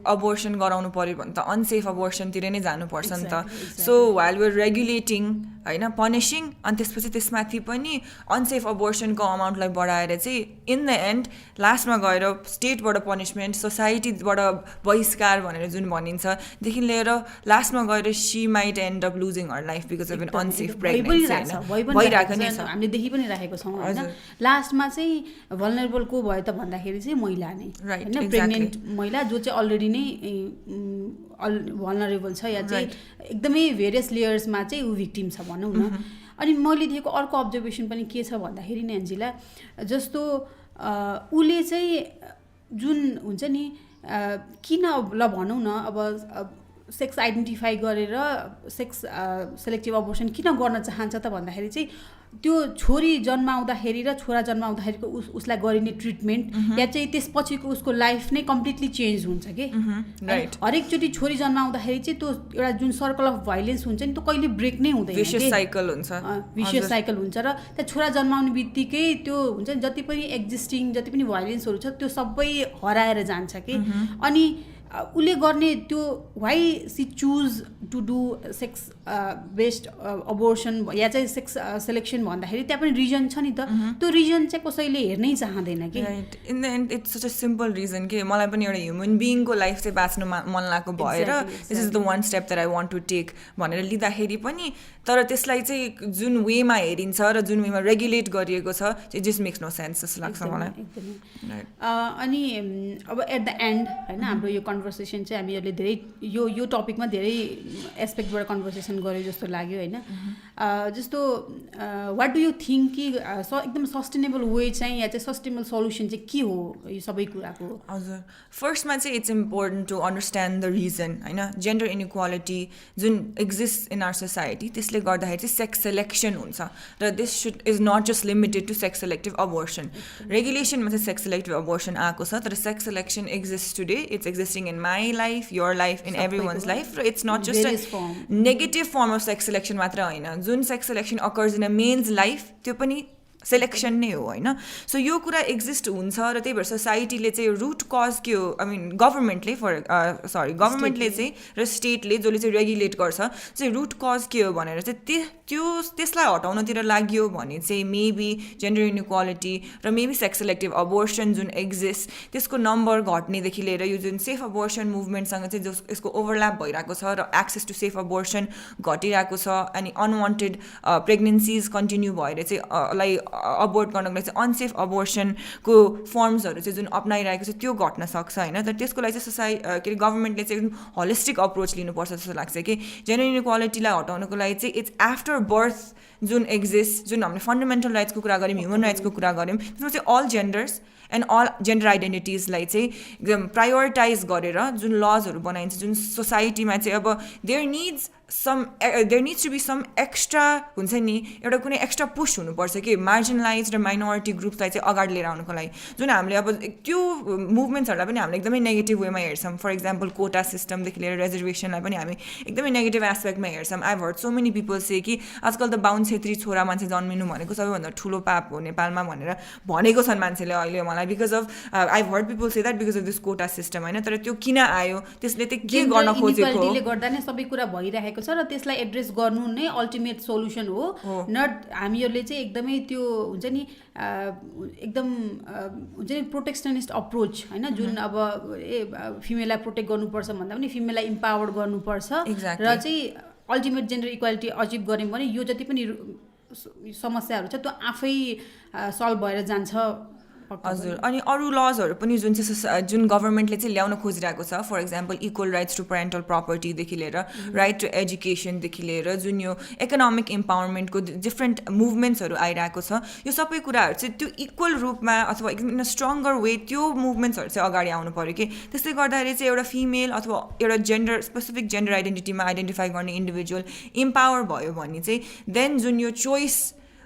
अबोर्सन गराउनु पऱ्यो भने त अनसेफ अबोर्सनतिर नै जानुपर्छ नि त. सो वाइल वेयर रेगुलेटिङ होइन पनिसिङ अनि त्यसपछि त्यसमाथि पनि अनसेफ अबोर्सनको अमाउन्टलाई बढाएर चाहिँ इन द एन्ड लास्टमा गएर स्टेटबाट पनिसमेन्ट सोसाइटीबाट बहिष्कार भनेर जुन भनिन्छदेखि लिएर लास्टमा गएर she might end of losing her life because of an unsafe pregnancy भइरहेको नै छ. हामीले देखि पनि राखेको छौँ होइन. लास्टमा चाहिँ भल्नरेबल को भयो त भन्दाखेरि चाहिँ महिला नै होइन, प्रेग्नेन्ट महिला जो चाहिँ अलरेडी नै भल्नरेबल छ या चाहिँ एकदमै भेरियस लेयर्समा चाहिँ ऊ भिक्टिम छ भनौँ न. अनि मैले दिएको अर्को अब्जर्भेसन पनि के छ भन्दाखेरि नि एन्जिला जस्तो उसले चाहिँ जुन हुन्छ नि किन ल भनौँ न अब सेक्स आइडेन्टिफाई गरेर सेक्स सेलेक्टिभ अबोर्सन किन गर्न चाहन्छ त भन्दाखेरि चाहिँ त्यो छोरी जन्माउँदाखेरि र छोरा जन्माउँदाखेरिको उसलाई गरिने ट्रिटमेन्ट या चाहिँ त्यसपछिको उसको लाइफ नै कम्प्लिटली चेन्ज हुन्छ कि. हरेकचोटि छोरी जन्माउँदाखेरि चाहिँ त्यो एउटा जुन सर्कल अफ भाइलेन्स हुन्छ नि त्यो कहिले ब्रेक नै हुँदैन, भिशियस साइकल हुन्छ र त्यहाँ छोरा जन्माउने बित्तिकै त्यो हुन्छ नि जति पनि एक्जिस्टिङ जति पनि भाइलेन्सहरू छ त्यो सबै हराएर जान्छ कि. अनि उसले गर्ने त्यो why she choose to do sex based abortion या चाहिँ सेक्स सेलेक्सन भन्दाखेरि त्यहाँ पनि रिजन छ नि त. त्यो रिजन चाहिँ कसैले हेर्नै चाहँदैन कि. In the end it's such a simple reason कि मलाई पनि एउटा ह्युमन बिइङको लाइफ चाहिँ बाँच्नु मन लागेको भएर this is the one step that I want to take भनेर लिँदाखेरि पनि तर त्यसलाई चाहिँ जुन वेमा हेरिन्छ र जुन वेमा रेगुलेट गरिएको छ it just makes no sense जस्तो लाग्छ मलाई. अनि अब एट द एन्ड होइन हाम्रो यो कन्भर्सेसन चाहिँ हामीहरूले धेरै यो टपिकमा धेरै एस्पेक्टबाट कन्भर्सेसन गऱ्यो जस्तो लाग्यो होइन जस्तो वाट डु यु थिङ्क कि एकदम सस्टेनेबल वे चाहिँ या चाहिँ सस्टेनेबल सल्युसन चाहिँ के हो यो सबै कुराको हजुर फर्स्टमा चाहिँ it's important to understand the reason होइन जेन्डर इनइक्वालिटी जुन एक्जिस्ट इन आवर सोसाइटी त्यसले गर्दाखेरि चाहिँ सेक्स सेलेक्सन हुन्छ र this should is not just limited to sex selective abortion रेगुलेसनमा चाहिँ सेक्स सेलेक्टिभ अबोर्सन आएको छ तर sex selection exist today it's existing in my life your life in everyone's life र it's not just a negative form of sex selection मात्र होइन जुन sex selection occurs in a men's life त्यो पनि selection नै हो होइन so यो कुरा एक्जिस्ट हुन्छ र त्यही भएर सोसाइटीले चाहिँ रुट कज के हो आई मिन गभर्मेन्टले गभर्मेन्टले चाहिँ र स्टेटले जसले चाहिँ रेगुलेट गर्छ चाहिँ रुट कज के हो भनेर चाहिँ त्यसलाई हटाउनतिर लाग्यो भने चाहिँ मेबी जेन्डर इनइक्वालिटी र मेबी सेक्स सेलेक्टिभ अबोर्सन जुन एक्जिस्ट त्यसको नम्बर घट्नेदेखि लिएर यो जुन सेफ अबोर्सन मुभमेन्टसँग चाहिँ यसको ओभरल्याप भइरहेको छ र एक्सेस टु सेफ अबोर्सन घटिरहेको छ अनि अनवान्टेड प्रेग्नेन्सिज कन्टिन्यू भएर चाहिँ अबोर्ट गर्नको लागि चाहिँ अनसेफ अबोर्सनको फर्म्सहरू चाहिँ जुन अप्नाइरहेको छ त्यो घट्न सक्छ होइन तर त्यसको लागि चाहिँ के अरे गभर्मेन्टले चाहिँ एकदम होलिस्टिक अप्रोच लिनुपर्छ जस्तो लाग्छ कि जेन्डर इनइक्वालिटीलाई हटाउनको लागि चाहिँ इट्स आफ्टर बर्थ जुन एक्जिस्ट जुन हामीले फन्डामेन्टल राइट्सको कुरा गऱ्यौँ ह्युमन राइट्सको कुरा गऱ्यौँ त्यसमा चाहिँ all genders and all gender आइडेन्टिटिजलाई चाहिँ एकदम प्रायोरिटाइज गरेर जुन लजहरू बनाइन्छ जुन सोसाइटीमा चाहिँ अब there needs to be some extra हुन्छ नि एउटा कुनै एक्स्ट्रा पुस हुनुपर्छ कि मार्जिनलाइज र माइनोरिटी ग्रुप्सलाई चाहिँ अगाडि लिएर आउनुको लागि जुन हामीले अब त्यो मुभमेन्ट्सहरूलाई पनि हामीले एकदमै नेगेटिभ वेमा हेर्छौँ फर इक्जाम्पल कोटा सिस्टमदेखि लिएर रिजर्भेसनलाई पनि हामी एकदमै नेगेटिभ एस्पेक्टमा हेर्छौँ I heard so many people say कि आजकल त बाहुन छेत्री छोरा मान्छे जन्मिनु भनेको सबैभन्दा ठुलो पाप हो नेपालमा भनेर भनेको छन् मान्छेले अहिले मलाई because of I heard people say that because of this quota system होइन तर त्यो किन आयो त्यसले चाहिँ के गर्न खोजेको गर्दा नै सबै कुरा भइरहेको छ र त्यसलाई एड्रेस गर्नु नै अल्टिमेट सोल्युसन हो नट हामीहरूले चाहिँ एकदमै त्यो हुन्छ नि एकदम हुन्छ नि प्रोटेक्सनिस्ट अप्रोच होइन जुन अब फिमेललाई प्रोटेक्ट गर्नुपर्छ भन्दा पनि फिमेललाई इम्पावर गर्नुपर्छ र चाहिँ अल्टिमेट जेन्डर इक्वालिटी अचिभ गऱ्यौँ भने यो जति पनि समस्याहरू छ त्यो आफै सल्भ भएर जान्छ हजुर अनि अरू लजहरू पनि जुन चाहिँ जुन गभर्मेन्टले चाहिँ ल्याउन खोजिरहेको छ for example equal rights to parental प्रपर्टीदेखि लिएर राइट टु एजुकेसनदेखि लिएर जुन यो इकोनोमिक इम्पावरमेन्टको डिफ्रेन्ट मुभमेन्ट्सहरू आइरहेको छ यो सबै कुराहरू चाहिँ त्यो इक्वल रूपमा अथवा इन अ स्ट्रङ्गर वे त्यो मुभमेन्ट्सहरू चाहिँ अगाडि आउनु पऱ्यो कि त्यसले गर्दाखेरि चाहिँ एउटा फिमेल अथवा एउटा जेन्डर स्पेसिफिक जेन्डर आइडेन्टिटीमा आइडेन्टिफाई गर्ने इन्डिभिजुअल इम्पावर भयो भने चाहिँ देन जुन यो चोइस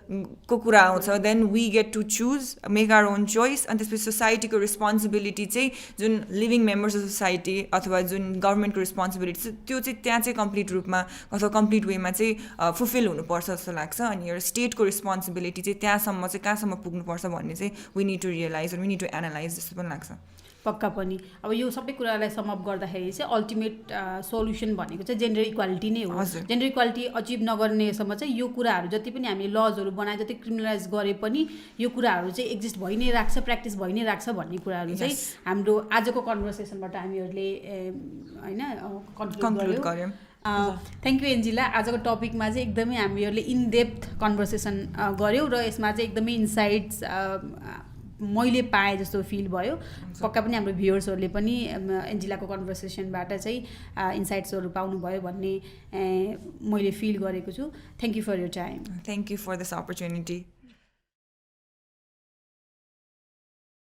को कुरा आउँछ then we get to choose make our own choice अनि त्यसपछि सोसाइटीको रेस्पोन्सिबिलिटी चाहिँ जुन लिभिङ मेम्बर्स अफ सोसाइटी अथवा जुन गभर्मेन्टको रेस्पोन्सिबिलिटी छ त्यो चाहिँ त्यहाँ चाहिँ कम्प्लिट रूपमा अथवा कम्प्लिट वेमा चाहिँ फुलफिल हुनुपर्छ जस्तो लाग्छ अनि एउटा स्टेटको रेस्पोन्सिबिलिटी चाहिँ त्यहाँसम्म चाहिँ कहाँसम्म पुग्नुपर्छ भन्ने चाहिँ we need to realise we need to analyse जस्तो पनि लाग्छ पक्का पनि अब यो सबै कुरालाई समअप गर्दाखेरि चाहिँ अल्टिमेट सोल्युसन भनेको चाहिँ जेन्डर इक्वालिटी नै हो जेन्डर इक्वालिटी अचिभ नगर्नेसम्म चाहिँ यो कुराहरू जति पनि हामीले लजहरू बनाए जति क्रिमिनलाइज गरे पनि यो कुराहरू चाहिँ एक्जिस्ट भइ नै राख्छ प्र्याक्टिस भइ नै राख्छ भन्ने कुराहरू चाहिँ हाम्रो आजको कन्भर्सेसनबाट हामीहरूले होइन कन्क्लुड गर्यौँ थ्याङ्क यू एन्जिला आजको टपिकमा चाहिँ एकदमै हामीहरूले इन डेप्थ कन्भर्सेसन गऱ्यौँ र यसमा चाहिँ एकदमै इन्साइट्स मैले पाएँ जस्तो फिल भयो पक्का पनि हाम्रो भ्युअर्सहरूले पनि एन्जिलाको कन्भर्सेसनबाट चाहिँ इन्साइट्सहरू पाउनुभयो भन्ने मैले फिल गरेको छु thank you for your time thank you for this opportunity